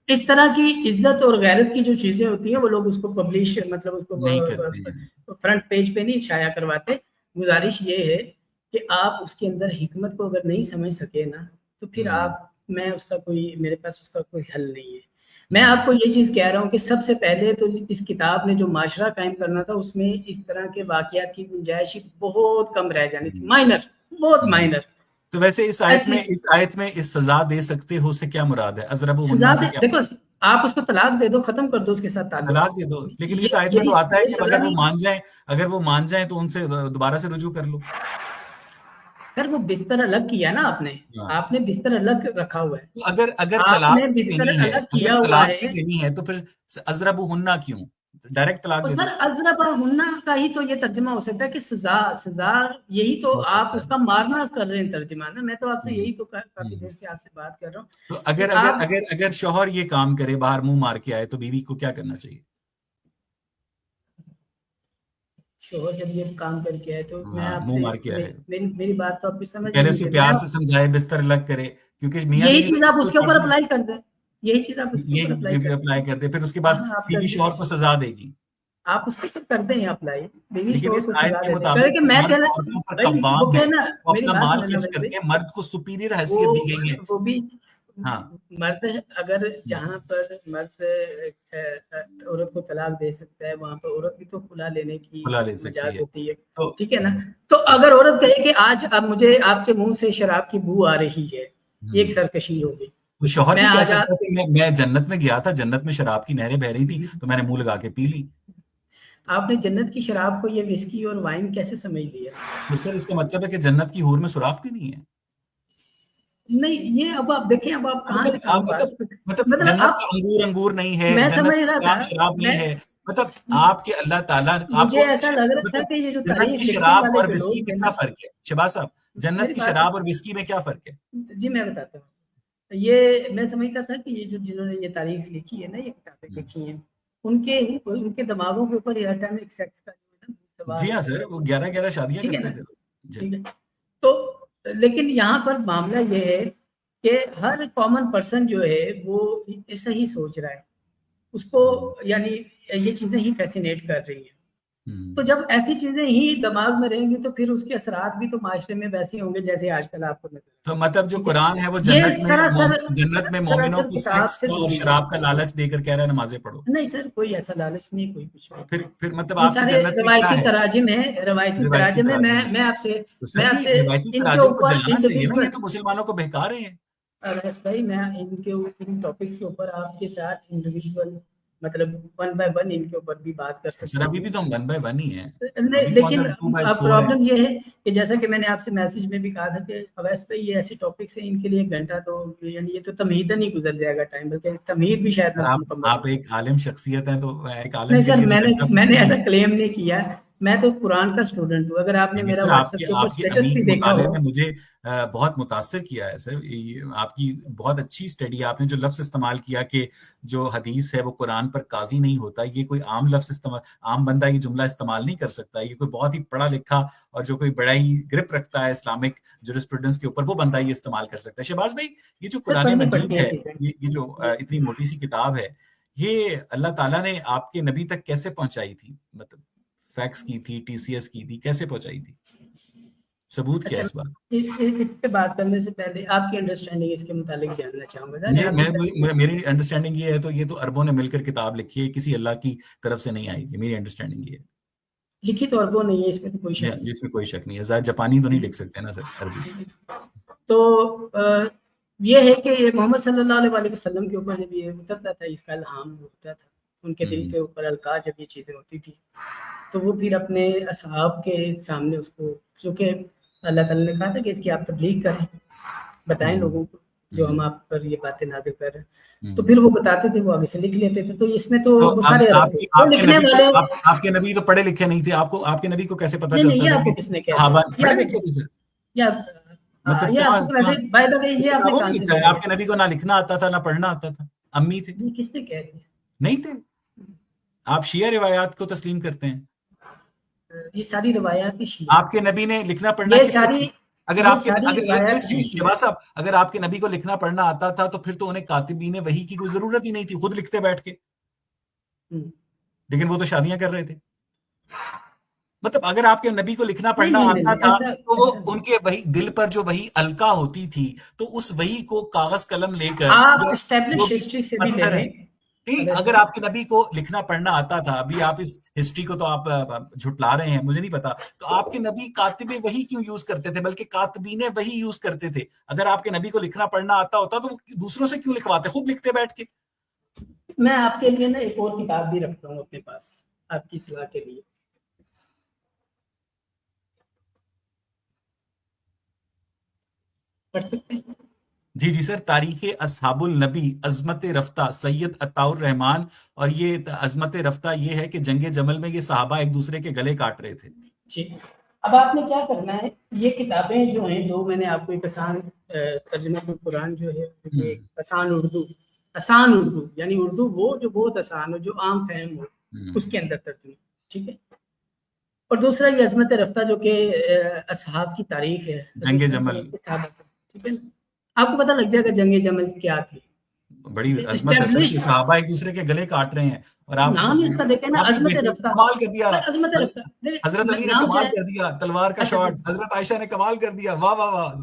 اس طرح کی عزت اور غیرت کی جو چیزیں ہوتی ہیں وہ لوگ اس کو پبلش، مطلب اس کو فرنٹ پیج پہ نہیں شائع کرواتے. گزارش یہ ہے کہ آپ اس کے اندر حکمت کو اگر نہیں سمجھ سکے نا تو پھر میں اس کا میرے پاس اس کا کوئی حل نہیں ہے. میں آپ کو یہ چیز کہہ رہا ہوں کہ سب سے پہلے تو اس کتاب نے جو معاشرہ قائم کرنا تھا اس میں اس طرح کے واقعات کی گنجائش بہت کم رہ جانی تھی، بہت مائنر. تو ویسے اس آیت میں اس سزا دے سکتے ہو سے کیا مراد ہے؟ اضربوا ہنہ سے کیا؟ دیکھو، آپ اس کو طلاق دے دو، ختم کر دو اس کے ساتھ تعلق، طلاق دے دو. لیکن اس آیت میں تو آتا ہے کہ اگر وہ مان جائیں تو ان سے دوبارہ سے رجوع کر لو. سر وہ بستر الگ کیا نا آپ نے بستر الگ رکھا ہوا ہے. تو اگر طلاق ہی دینی ہے تو پھر اضربوا ہنہ کیوں؟ ڈائریکٹ طلاق دے دو. سر اضربوا ہنہ کا ہی تو یہ ترجمہ ہو سکتا ہے کہ سزا یہی تو آپ اس کا مارنا کر رہے ہیں ترجمہ نا. میں تو آپ سے یہی تو کافی دیر سے آپ سے بات کر رہا ہوں. تو اگر شوہر یہ کام کرے، باہر منہ مار کے آئے، تو بیوی کو کیا کرنا چاہیے؟ شوہر جب یہ کام کر کے آئے تو میں آپ سے، میری بات تو آپ سمجھ پہلے اسے پیار سے سمجھائے، بستر الگ کرے، کیونکہ میاں یہی چیز آپ اس کے اوپر اپلائی کر دیں، یہی چیز آپ اس کے اوپر اپلائی کر دیں. پھر اس کے بعد بیوی شوہر کو سزا دے گی. آپ اس کے اوپر کر دیں اپلائی، لیکن اس آیت کے مطابق عورتوں پر قوام ہے، وہ اپنا مال خرچ کرتے ہیں، مرد کو سپیریئر حیثیت دی گئی ہے. ہاں مرد اگر جہاں پر مرد عورت کو طلاق دے سکتا ہے وہاں پر عورت بھی تو کھلا لینے کی کھلا لے سکتی مجاز ہے. ہوتی ہے. تو ٹھیک ہے نا. تو اگر عورت کہے کہ آج اب مجھے آپ کے منہ سے شراب کی بو آ رہی ہے, یہ ایک سرکشی ہو گئی. تو شوہر میں بھی کہہ آج سکتا ہے کہ میں جنت میں گیا تھا, جنت میں شراب کی نہریں بہ رہی تھی تو میں نے منہ لگا کے پی لی. آپ نے جنت کی شراب کو یہ وسکی اور وائن کیسے سمجھ لیا؟ تو سر اس کا مطلب ہے کہ جنت کی حور میں سوراخ بھی نہیں ہے. نہیں, یہ اب آپ دیکھیں, اب آپ کہاں سے کہاں بات, مطلب مطلب جنت آپ, کا انگور نہیں ہے, میں جنت سمجھ کی رہا شراب تھا, نہیں ہے. مطلب آپ کے اللہ تعالیٰ آپ مجھے کو ایسا لگ رہا تھا مطلب کہ یہ جو جنت تاریخ کی لکھنے شراب والے اور جو وسکی لوگ میں ہیں کیا نا, فرق ہے شہباز صاحب؟ جنت میری کی بات, شراب اور وسکی میں کیا فرق ہے؟ جی میں بتاتا ہوں. یہ میں سمجھتا تھا کہ یہ جو جنہوں نے یہ تاریخ لکھی ہے نا, یہ کتابیں لکھی ہیں, ان کے دماغوں کے اوپر ہر ٹائم ایک سیکس کا جو ہے جی ہاں نا سر, وہ 11 شادیاں ٹھیک ہے کرتے نا, تھے. جی ٹھیک ہے. تو لیکن یہاں پر معاملہ یہ ہے کہ ہر کامن پرسن جو ہے وہ ایسا ہی سوچ رہا ہے, اس کو یعنی یہ چیزیں ہی فیسینیٹ کر رہی ہیں. تو جب ایسی چیزیں ہی دماغ میں رہیں گی تو پھر اس کے اثرات بھی تو معاشرے میں ویسے ہوں گے جیسے آج کل آپ کو نظر. تو مطلب جو ٹھیک ہے, قرآن ہے وہ یہ جنت میں مومنوں سراسر کو کتاب سیکس سے اور دوری ہے. شراب کا لالچ دے کر کہہ رہا ہے نمازیں پڑھو. نہیں سر, کوئی ایسا لالچ نہیں, کوئی کچھ نہیں. پھر مطلب یہ آپ کی سارے جنت میں کیا روایتی ہے؟ تراجم ہیں, روایتی روایتی تراجم ہے. تراجم میں آپ تو سے صحیح, روایتی ان کے تراجم کو اوپر جلانا چاہیے نا, انڈیویجول یہ تو مسلمانوں کو بہکا رہے ہیں. انس بھائی, میں ان ٹاپکس کے اوپر آپ کے ساتھ انڈیویجول مطلب 1 بائی 1 ان کے اوپر بھی بات کر سر سکتا ابھی ہوں. بھی تو ہم 1 بائی 1 ہی ہیں, ابھی تو لیکن اگر 2 بائی اب 4 ہے. پرابلم یہ ہے کہ جیسا کہ میں نے آپ سے میسج میں بھی کہا تھا کہ اویس بھائی یہ ایسے ٹاپکس ہیں, ان کے لیے 1 گھنٹہ تو یعنی یہ تو تمہیدن ہی گزر جائے گا ٹائم, بلکہ تمہید بھی شاید نہ مکمل آپ ہو. ایک عالم شخصیت ہیں, تو ایک عالم نہیں کے سر, لیے تو گھنٹہ میں کچھ نے نہیں ایسا ہے. کلیم نہیں کیا, میں تو قرآن کا اسٹوڈنٹ ہوں. اگر آپ نے میرا سر واٹس ایپ کے اوپر آپ کی اسٹیٹس بھی عمیق دیکھا مطالعے ہو. نے مجھے بہت متاثر کیا ہے سر. آپ کی بہت اچھی اسٹڈی ہے. آپ نے جو لفظ استعمال کیا کہ جو حدیث ہے وہ قرآن پر قاضی نہیں ہوتا, یہ کوئی عام لفظ عام بندہ یہ جملہ استعمال نہیں کر سکتا. یہ کوئی بہت ہی پڑھا لکھا اور جو کوئی بڑا ہی گرپ رکھتا ہے اسلامک جورسپروڈنس کے اوپر, وہ بندہ یہ استعمال کر سکتا ہے. شہباز بھائی, یہ جو سر قرآن پڑھنی مجید پڑتی ہیں ہے, چیزیں. یہ جو اتنی موٹی سی کتاب ہے, یہ اللہ تعالیٰ نے آپ کے نبی تک کیسے پہنچائی تھی؟ مطلب فیکس کی تھی, ٹی سی ایس کی تھی, کیسے پہنچائی تھی؟ ثبوت کیا اچھا, ہے اس بات؟ اس پہ بات کرنے سے پہلے آپ کی انڈرسٹینڈنگ اس کے متعلق جاننا چاہوں گا. میری انڈرسٹینڈنگ یہ ہے, تو یہ تو اربوں نے مل کر کتاب لکھی ہے, کسی اللہ کی طرف سے نہیں آئی. میری انڈرسٹینڈنگ یہ ہے. لکھی تو اربوں نہیں ہے, اس میں تو کوئی شک نہیں. جس میں کوئی شک نہیں ہے. زیادہ جاپانی تو نہیں لکھ سکتے نا سر عربی. تو یہ ہے کہ یہ محمد صلی اللہ علیہ وسلم کے اوپر جب یہ اترتا تھا, اس کا الہام ہوتا تھا, ان کے دل کے اوپر القاء جب یہ چیزیں ہوتی تھی, تو وہ پھر اپنے اصحاب کے سامنے اس کو, چونکہ اللہ تعالیٰ نے کہا تھا کہ اس کی آپ تبلیغ کریں, بتائیں لوگوں کو جو ہم آپ پر یہ باتیں نازل کر رہے ہیں. تو پھر وہ بتاتے تھے, وہ آگے سے لکھ لیتے تھے. تو اس میں تو وہ سارے عرب تھے, وہ لکھنے والے. آپ کے نبی تو پڑھے لکھے نہیں تھے. آپ کے نبی کو کیسے پتا نہیں, چلتا یہ تھا آپ کو کہ کس نے کہہ صحابہ دیا, پڑھے لکھے تھے سر؟ مطلب یہ آپ کو ویسے بائی دا وے یہ آپ نے کتابوں کہاں میں سے لکھا ہے سنا آپ کے نبی کو نہ لکھنا آتا تھا نہ پڑھنا آتا تھا, امی تھے. کس نے کہہ دیا؟ نہیں تھے. آپ شیعہ روایات کو تسلیم کرتے ہیں. یہ ساری روایات شیعہ, آپ کے نبی نے لکھنا پڑھنا یہ کس سے؟ ساری اگر یہ آپ کے ساری روایات ہی شیعہ. شہباز صاحب, اگر آپ کے نبی کو لکھنا پڑھنا آتا تھا تو پھر تو انہیں کاتبین وحی کی کوئی ضرورت ہی نہیں تھی, خود لکھتے بیٹھ کے. لیکن وہ تو شادیاں کر رہے تھے. مطلب اگر آپ کے نبی کو لکھنا پڑھنا آتا تھا تو ان کے وہی دل پر جو وہی القا ہوتی تھی, تو اس وہی کو کاغذ قلم لے کر آپ جو اسٹیبلش بھی ہسٹری سے بھی لے پتھر ہے. لیں. نہیں, اگر آپ کے نبی کو لکھنا پڑھنا آتا تھا, ابھی آپ اس ہسٹری کو تو آپ جھٹلا رہے ہیں, مجھے نہیں پتا, تو آپ کے نبی کاتب وحی کیوں یوز کرتے تھے, بلکہ کاتبین وحی یوز کرتے تھے. اگر آپ کے نبی کو لکھنا پڑھنا آتا ہوتا تو دوسروں سے کیوں لکھواتے, خود لکھتے بیٹھ کے. میں آپ کے لیے نا ایک اور کتاب بھی رکھتا ہوں اپنے پاس آپ کی صلاح کے لیے, پڑھ سکتے ہیں؟ جی سر, تاریخ اصحاب النبی عظمت رفتہ سید عطاء الرحمان. اور یہ عظمت رفتہ یہ ہے کہ جنگ جمل میں یہ صحابہ ایک دوسرے کے گلے کاٹ رہے تھے. جی, اب آپ نے کیا کرنا ہے, یہ کتابیں جو ہیں دو میں نے آپ کو ایک آسان ترجمہ قرآن جو ہے, ایک آسان اردو یعنی اردو وہ جو بہت آسان ہو, جو عام فہم ہو, اس کے اندر ترجمہ, ٹھیک ہے. اور دوسرا یہ عظمت رفتہ جو کہ اصحاب کی تاریخ ہے, جنگ جمل. ٹھیک ہے. آپ کو پتہ لگ جائے گا جنگ جمل کیا تھی. بڑی عظمت ہے سر کہ صحابہ ایک دوسرے کے گلے کاٹ رہے ہیں, اور آپ نام اس کا دیکھیں نا, عظمت رفتہ, کمال کر دیا. عظمت رفتہ, حضرت علی نے نام کمال کر دیا, تلوار کا شاٹ. حضرت عائشہ نے کمال کر دیا, واہ واہ واہ.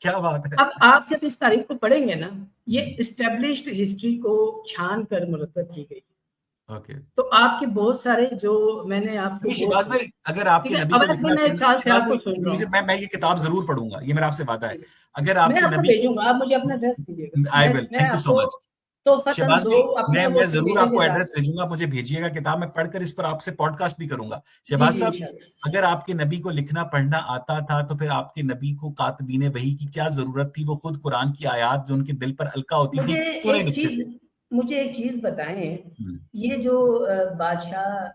کیا بات ہے. اب آپ جب اس تاریخ کو پڑھیں گے نا، یہ اسٹیبلشڈ ہسٹری کو چھان کر مرتب کی گئی. اوکے تو آپ کے بہت سارے جو میں نے آپ کو شہباز بھائی، اگر آپ ٹھیک کے ہے، نبی اب کو ایسے لکھنا میں ایک پڑھنا، سال سے شہباز آپ کو بھائی سن رہا مجھے ہوں. میں یہ کتاب ضرور پڑھوں گا، یہ میرا آپ سے وعدہ ہے. ٹھیک ہے. اگر آپ میں کے آپ کو نبی کو، بھیجوں گا، آپ مجھے اپنا ایڈریس دیجیے گا. آئی ول، میں تھینک یو آپ سو کو مچ. تحفتاً شہباز 2 بھائی اپنا وہ میں ضرور بیٹے آپ کے کو ساتھ. ایڈریس بھیجوں گا، مجھے بھیجیے گا کتاب، میں پڑھ کر اس پر آپ سے پوڈ کاسٹ بھی کروں گا. جی شہباز جی صاحب، انشاءاللہ. اگر آپ کے نبی کو لکھنا پڑھنا آتا تھا تو پھر آپ کے نبی کو کاتبین وحی کی کیا ضرورت تھی؟ وہ خود قرآن کی آیات جو ان کے دل پر القا ہوتی تھی مجھے کیوں نہیں ایک لکھتے چیز تھے؟ مجھے ایک چیز بتائیں. ہم، یہ جو بادشاہ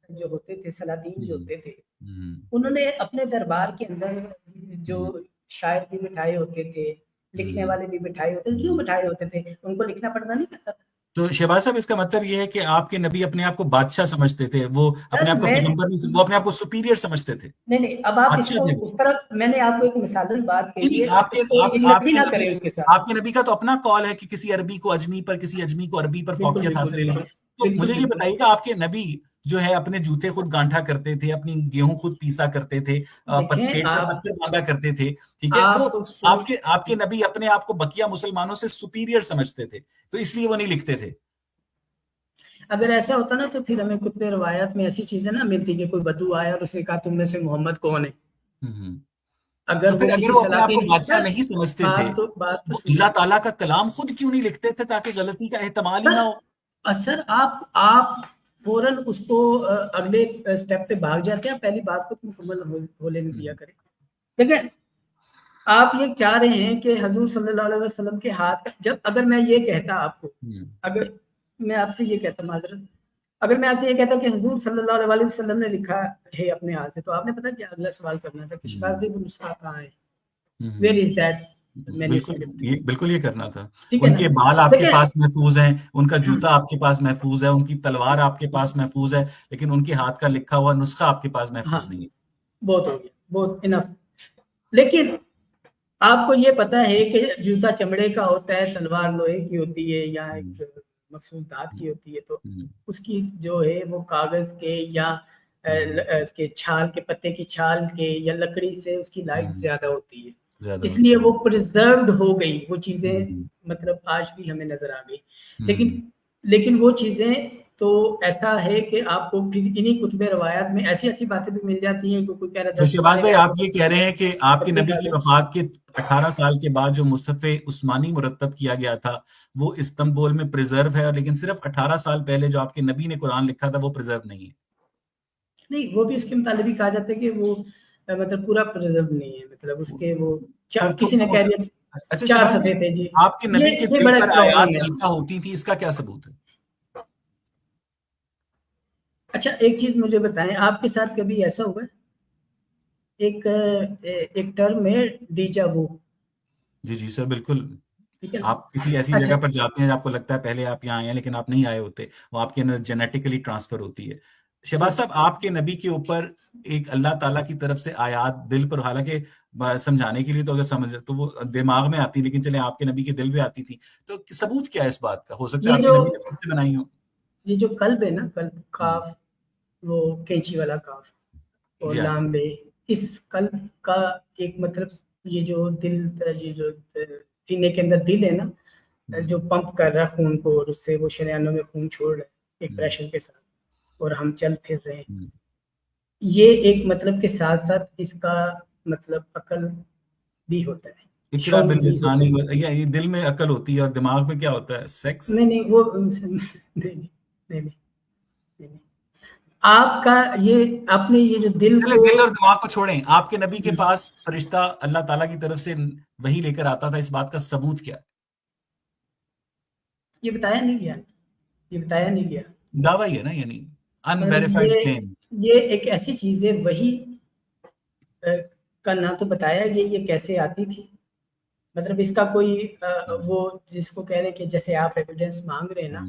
جو ہوتے تھے، سلاطین جو ہم، ہوتے تھے، ہم، انہوں نے اپنے دربار کے اندر جو ہم، شاعر بھی بٹھائے ہوتے تھے، لکھنے ہم، والے بھی بٹھائے ہوتے تھے. کیوں ہم. بٹھائے ہوتے تھے؟ ان کو لکھنا پڑھنا نہیں کرتا تھا. تو شہباز صاحب، اس کا مطلب یہ ہے کہ آپ کے نبی اپنے آپ کو بادشاہ سمجھتے تھے، وہ اپنے سر آپ کو میں پیغمبر نہیں، وہ اپنے آپ کو سپیریئر سمجھتے تھے، نہیں نہیں، اب آپ اس بادشاہ کو تھے وہ. اس طرح میں نے آپ کو ایک مثالن بات نہیں کہی ہے، نہیں، آپ اس کو آپ علت ہی کے نہ نبی، کریں اس کے ساتھ. آپ کے نبی کا تو اپنا قول ہے کہ کسی عربی کو اجمی پر، کسی اجمی کو عربی پر بالکل فوقیت بالکل حاصل ہے. بالکل تو بالکل مجھے یہ بالکل. بتائیے کہ آپ کے نبی جو ہے اپنے جوتے خود گانٹھا کرتے تھے، اپنی گیہوں خود پیسا کرتے تھے، دیکھیں پیٹ پر آپ پتھر باندھا کرتے تھے، ٹھیک ہے، وہ آپ آپ کے نبی اپنے آپ کو بقیہ مسلمانوں سے سپیریئر سمجھتے تھے، تو اس لیے وہ نہیں لکھتے تھے. اگر ایسا ہوتا نا تو پھر ہمیں کتب روایات میں ایسی چیزیں نہ ملتی کہ کوئی بدو آیا اور اس نے کہا تم میں سے محمد کون ہے. ہم. اگر تو پھر وہ اگر کسی وہ اپنے آپ کو سلاطین بادشاہ سر نہیں سمجھتے تھے بات تو تو وہ سنیں. اللہ تعالیٰ کا کلام خود کیوں نہیں لکھتے تھے تاکہ غلطی کا احتمال ہی سر نہ ہو؟ سر آپ فوراً اس کو اگلے اسٹیپ پہ بھاگ جاتے ہیں. پہلی بات کو مکمل ہو لینے دیا کریں. دیکھیں، آپ یہ چاہ رہے ہیں کہ حضور صلی اللہ علیہ وسلم کے ہاتھ کا، جب اگر میں یہ کہتا آپ کو، اگر میں آپ سے یہ کہتا معذرت، اگر میں آپ سے یہ کہتا کہ حضور صلی اللہ علیہ وسلم نے لکھا ہے اپنے ہاتھ سے، تو آپ نے پتا کیا اگلا سوال کرنا تھا کہ شہباز بھائی وہ نسخہ کہاں ہے؟ Where is that manuscript? بالکل یہ کرنا تھا. ٹھیک ہے ان نا. کے بال آپ کے دیکھیں پاس محفوظ ہیں، ان کا جوتا آپ کے پاس محفوظ ہے، ان کی تلوار آپ کے پاس محفوظ ہے، لیکن ان کے ہاتھ کا لکھا ہوا نسخہ آپ کے پاس ہاں، محفوظ نہیں ہے. بہت ہو گیا، بہت انف. لیکن آپ کو یہ پتا ہے کہ جوتا چمڑے کا ہوتا ہے، تلوار لوہے کی ہوتی ہے یا ایک مخصوص دھات کی ہوتی ہے، تو اس کی جو ہے وہ کاغذ کے یا اس کے چھال کے، پتے کی چھال کے یا لکڑی سے اس کی لائف زیادہ ہوتی ہے. زیادہ اس لیے ہوتی وہ پرزروڈ ہو گئی وہ چیزیں، ہے. مطلب آج بھی ہمیں نظر آ گئی. لیکن وہ چیزیں تو ایسا ہے کہ آپ کو پھر انہی کتب روایات میں ایسی ایسی باتیں بھی مل جاتی ہیں کہ کوئی کہہ رہا تو 10 شہباز پارے بھائی، ہیں آپ تو یہ کہہ رہے ہیں کہ آپ کے نبی کی ڈالیں. وفات کے 18 سال کے بعد جو مصحف عثمانی مرتب کیا گیا تھا وہ استنبول میں پریزرو ہے، لیکن صرف 18 سال پہلے جو آپ کے نبی نے قرآن لکھا تھا وہ پریزرو نہیں ہے. نہیں، وہ بھی اس کے متعلق بھی کہا جاتا ہے کہ وہ مطلب پورا پرزرو نہیں ہے، مطلب اس کے وہ کسی نے کہہ دیا اچھا 4 شہباز بھائی، صفحے تھے. جی آپ کے نبی کے یہ دل بڑا پر پرابلم آیات ہے. القا ہوتی تھی، اس کا کیا ثبوت ہے؟ اچھا ایک چیز مجھے بتائیں، آپ کے ساتھ کبھی ایسا ہوا ہے؟ ایک ٹرم ہے ڈیجا وو. جی جی سر، بالکل. ٹھیک ہے نا. آپ کسی ایسی اچھا جگہ پر جاتے ہیں، آپ کو لگتا ہے پہلے آپ یہاں آئے ہیں لیکن آپ نہیں آئے ہوتے، وہ آپ کے اندر جینیٹیکلی ٹرانسفر ہوتی ہے. جی شہباز صاحب، آپ کے نبی کے اوپر ایک اللہ تعالیٰ کی طرف سے آیات دل پر، حالانکہ سمجھانے کے لیے تو اگر سمجھ تو وہ دماغ میں آتی، لیکن چلیں آپ کے نبی کے دل میں آتی تھی، تو ثبوت کیا ہے اس بات کا؟ ہو سکتا ہے یہ آپ کے جو نبی نے خود سے بنائی ہو. یہ جو قلب ہے نا، قلب کاف، وہ کینچی والا کاف اور جی ہاں. لام بے، اس قلب کا ایک مطلب یہ جو دل، یہ جو سینے کے اندر دل ہے نا، جو پمپ کر رہا ہے خون کو اور اس سے وہ شریانوں میں خون چھوڑ رہا ہے ایک پریشر کے ساتھ، اور ہم چل پھر رہے ہیں. یہ ایک مطلب کے ساتھ ساتھ اس کا مطلب عقل بھی ہوتا ہے، اقرا شعور بھی ہوتا باللسانی، ہے. یہ دل میں عقل ہوتی ہے اور دماغ میں کیا ہوتا ہے؟ سیکس. نہیں وہ نہیں. آپ کا یہ اپنے یہ جو دل چلے کو، دل اور دماغ کو چھوڑیں، آپ کے نبی کے پاس فرشتہ اللہ تعالیٰ کی طرف سے وحی لے کر آتا تھا، اس بات کا ثبوت کیا ہے؟ یہ بتایا نہیں گیا، یہ بتایا نہیں گیا. دعویٰ ہی ہے نا، یعنی انویریفائڈ کلیم. یہ ایک ایسی چیز ہے، وہی کا نہ تو بتایا گیا یہ کیسے آتی تھی، مطلب اس کا کوئی وہ جس کو کہہ رہے کہ جیسے آپ ایویڈنس مانگ رہے ہیں نا،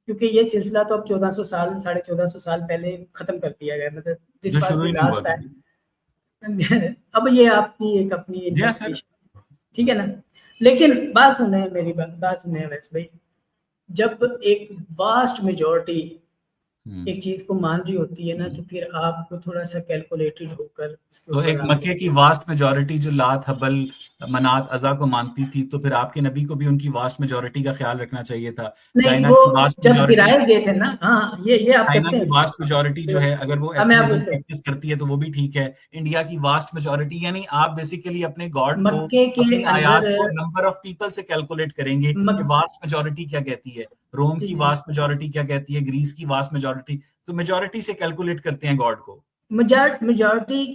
کیونکہ یہ سلسلہ تو اب 1400 سال 1450 سال پہلے ختم کر دیا گیا، مطلب جو دس واز شروع دی ہی نہیں ہوا لاسٹ کبھی. ٹائم. اب یہ آپ کی ایک اپنی جی ہاں سر. انٹرپریٹیشن، ٹھیک ہے نا. لیکن بات سنیں میری، بات سنیں ویس بھائی، جب ایک واسٹ میجورٹی ایک چیز کو مان رہی ہوتی ہے نا تو پھر آپ کو تھوڑا سا کیلکولیٹڈ ہو کر اس کے تو اوپر ایک آپ مکے کی واسٹ میجورٹی جو لات حبل منات عزا کو مانتی تھی، تو پھر آپ کے نبی کو بھی ان کی واسٹ میجورٹی کا خیال رکھنا چاہیے تھا. نہیں، چائنا وہ کی واسٹ جب میجورٹی گرائے گئے تھے نا، ہاں یہ آپ چائنا کرتے کی ہیں. واسٹ میجورٹی جو ہے اگر وہ میں آپ کو ایتھیزم اس کا پریکٹس کرتی ہے تو وہ بھی ٹھیک ہے. انڈیا کی واسٹ میجورٹی، یعنی آپ بیسیکلی اپنے گاڈ کو، مکے کے اپنی اندر آیات کو نمبر آف پیپل سے کیلکولیٹ کریں گے مک... کہ واسٹ میجورٹی کیا کہتی ہے، روم جی کی جی واسٹ میجورٹی کیا کہتی ہے، گریس کی واسٹ میجورٹی. تو میجورٹی سے کیلکولیٹ کرتے ہیں گاڈ کو. میجورٹی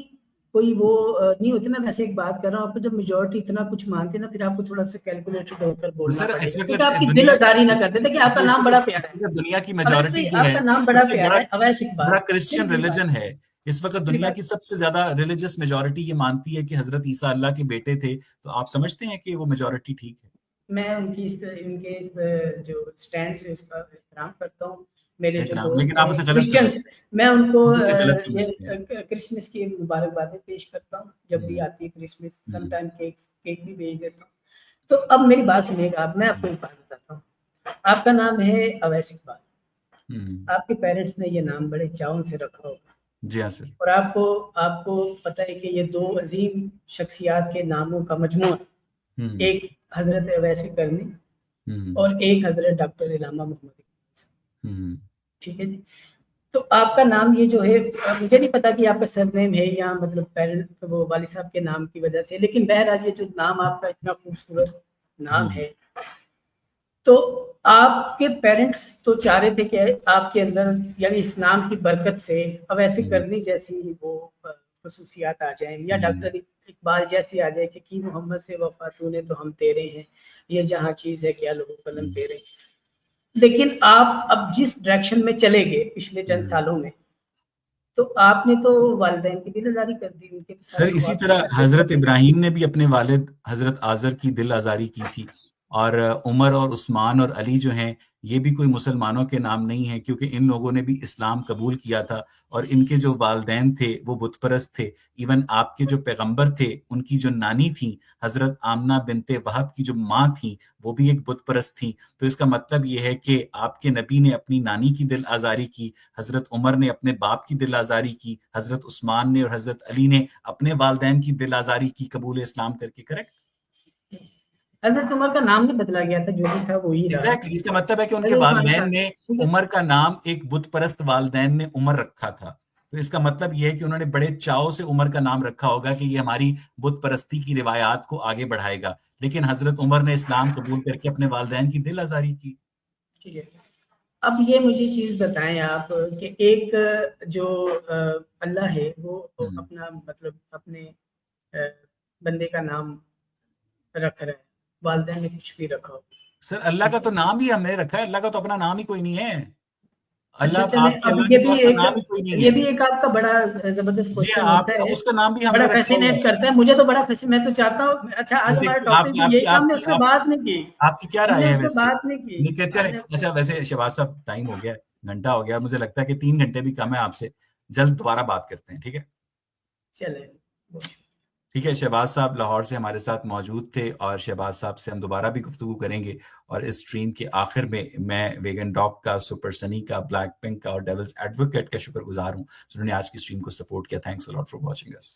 کوئی وہ نہیں ہوتی. میں ویسے ایک بات کر رہا ہوں، آپ کو جب میجورٹی اتنا کچھ مانتے ہیں نا، پھر آپ کو تھوڑا سا کیلکولیٹڈ ہو کر بولنا سر پڑے اس گا، کیونکہ وقت آپ کی دل دنیا آزاری نہ کرتے. دیکھیں آپ کا اس نام بڑا پیارا ہے، وقت دنیا کی اویس میجورٹی بھائی جو آپ ہے کا نام سب بڑا سے پیارا بڑا ہے، اویس اقبال. بڑا کرسچن میری بات ریلیجن ہے. اس وقت میری دنیا بات کی سب سے زیادہ ریلیجس میجورٹی یہ مانتی ہے کہ حضرت عیسیٰ اللہ کے بیٹے تھے. تو آپ سمجھتے ہیں کہ وہ میجورٹی ٹھیک ہے؟ میں ان کے اس جو اسٹینڈ سے اس کا احترام کرتا ہوں. میرے جو احترام، لیکن دوست آپ ہیں اسے غلط کرسچنس، سمجھتے ہیں. میں ان کو آپ اسے غلط سمجھتے ہیں. یہ کرسمس کی مبارکبادیں پیش کرتا ہوں جب بھی ہم، آتی ہے کرسمس. سم ہم، ٹائم کیک بھی بھیج دیتا ہوں. تو اب میری بات سنیے گا، اب میں آپ کو ایک بات بتاتا ہوں. آپ کا نام ہے اویس اقبال. ہم. آپ کے پیرنٹس نے یہ نام بڑے چاؤں سے رکھا ہوگا، جی ہاں سر. اور آپ کو پتہ ہے کہ یہ دو عظیم شخصیات کے ناموں کا مجموعہ، ہم، ایک حضرت اویس کرنی ہم، اور ایک حضرت ڈاکٹر علامہ محمد اقبال. ہم. ٹھیک ہے جی. تو آپ کا نام یہ جو ہے، مجھے نہیں پتا کہ آپ کا سر نیم ہے یا مطلب پیرنٹ وہ والد صاحب کے نام کی وجہ سے، لیکن بہرحال یہ جو نام آپ کا اتنا خوبصورت نام ہے، تو آپ کے پیرنٹس تو چاہ رہے تھے کہ آپ کے اندر یعنی اس نام کی برکت سے اب ایسے کرنی جیسی وہ خصوصیات آ جائیں، یا ڈاکٹر اقبال جیسی آ جائے کہ کی محمد سے وفا نے تو ہم تیرے ہیں، یہ جہاں چیز ہے کیا لوگوں قلم تیرے. لیکن آپ اب جس ڈائریکشن میں چلے گئے پچھلے چند سالوں میں، تو آپ نے تو والدین کی دل آزاری کر دی، ان کے تو سر سارے اسی خواب طرح چوپٹ کر حضرت دیے. ابراہیم نے بھی اپنے والد حضرت آزر کی دل آزاری کی تھی. اور عمر اور عثمان اور علی جو ہیں، یہ بھی کوئی مسلمانوں کے نام نہیں ہیں، کیونکہ ان لوگوں نے بھی اسلام قبول کیا تھا. اور ان کے جو والدین تھے وہ بت پرست تھے. ایون آپ کے جو پیغمبر تھے ان کی جو نانی تھیں حضرت آمنہ بنت وہب کی جو ماں تھیں، وہ بھی ایک بت پرست تھیں. تو اس کا مطلب یہ ہے کہ آپ کے نبی نے اپنی نانی کی دل آزاری کی، حضرت عمر نے اپنے باپ کی دل آزاری کی، حضرت عثمان نے اور حضرت علی نے اپنے والدین کی دل آزاری کی قبول اسلام کر کے. کریکٹ؟ حضرت عمر کا نام نہیں بدلا گیا تھا، جو بھی تھا وہی رہا. ایگزیکٹلی. اس کا مطلب ہے کہ ان کے حضرت عثمان کا والدین نے ٹھیک ہے. عمر کا نام، ایک بت پرست والدین نے عمر رکھا تھا. تو اس کا مطلب یہ ہے کہ انہوں نے بڑے چاؤ سے عمر کا نام رکھا ہوگا کہ یہ ہماری بت پرستی کی روایات کو آگے بڑھائے گا. لیکن حضرت عمر نے اسلام قبول کر کے اپنے والدین کی دل آزاری کی. ٹھیک ہے. اب یہ مجھے چیز بتائیں آپ کہ ایک جو اللہ ہے وہ ہم۔ اپنا مطلب اپنے بندے کا نام رکھ رہا ہے، والدین نے کچھ بھی رکھا ہو. سر اللہ کا ٹھیک ہے. تو نام ہی ہم نے رکھا ہے. اللہ کا تو اپنا نام ہی کوئی نہیں ہے. اچھا اللہ، چلیں، آپ کے اب اللہ یہ کے بھی پاس تو ایک نام ہی کوئی نہیں یہ ہے. بھی ایک آپ کا بڑا زبردست جی کوشچن آپ، ہوتا ہے، اس کا نام بھی ہم بڑا نے رکھا ہوا فیسینیٹ ہے. کرتا ہے مجھے تو بڑا میں تو چاہتا ہوں. اچھا آج ویسے ہمارا آپ ٹاپک کی بھی آپ یہی کی تھا، ہم آپ نے کی اس پہ آپ بات نہیں کی. آپ کی کیا ہم رائے نے ہے اس پہ ویسے؟ بات نہیں کی. نہیں کہ ہم چلیں. نے اچھا ویسے شہباز صاحب ٹائم ہو گیا، گھنٹہ ہو گیا، مجھے لگتا ہے کہ 3 گھنٹے بھی کم ہے. آپ سے جلد دوبارہ بات کرتے ہیں، ٹھیک ہے؟ چلیں. ٹھیک ہے. شہباز صاحب لاہور سے ہمارے ساتھ موجود تھے، اور شہباز صاحب سے ہم دوبارہ بھی گفتگو کریں گے. اور اس سٹریم کے آخر میں ویگن ڈاگ کا، سپر سنی کا، بلیک پنک کا اور ڈیولز ایڈوکیٹ کا شکر گزار ہوں جنہوں نے آج کی سٹریم کو سپورٹ کیا. Thanks a lot for watching us.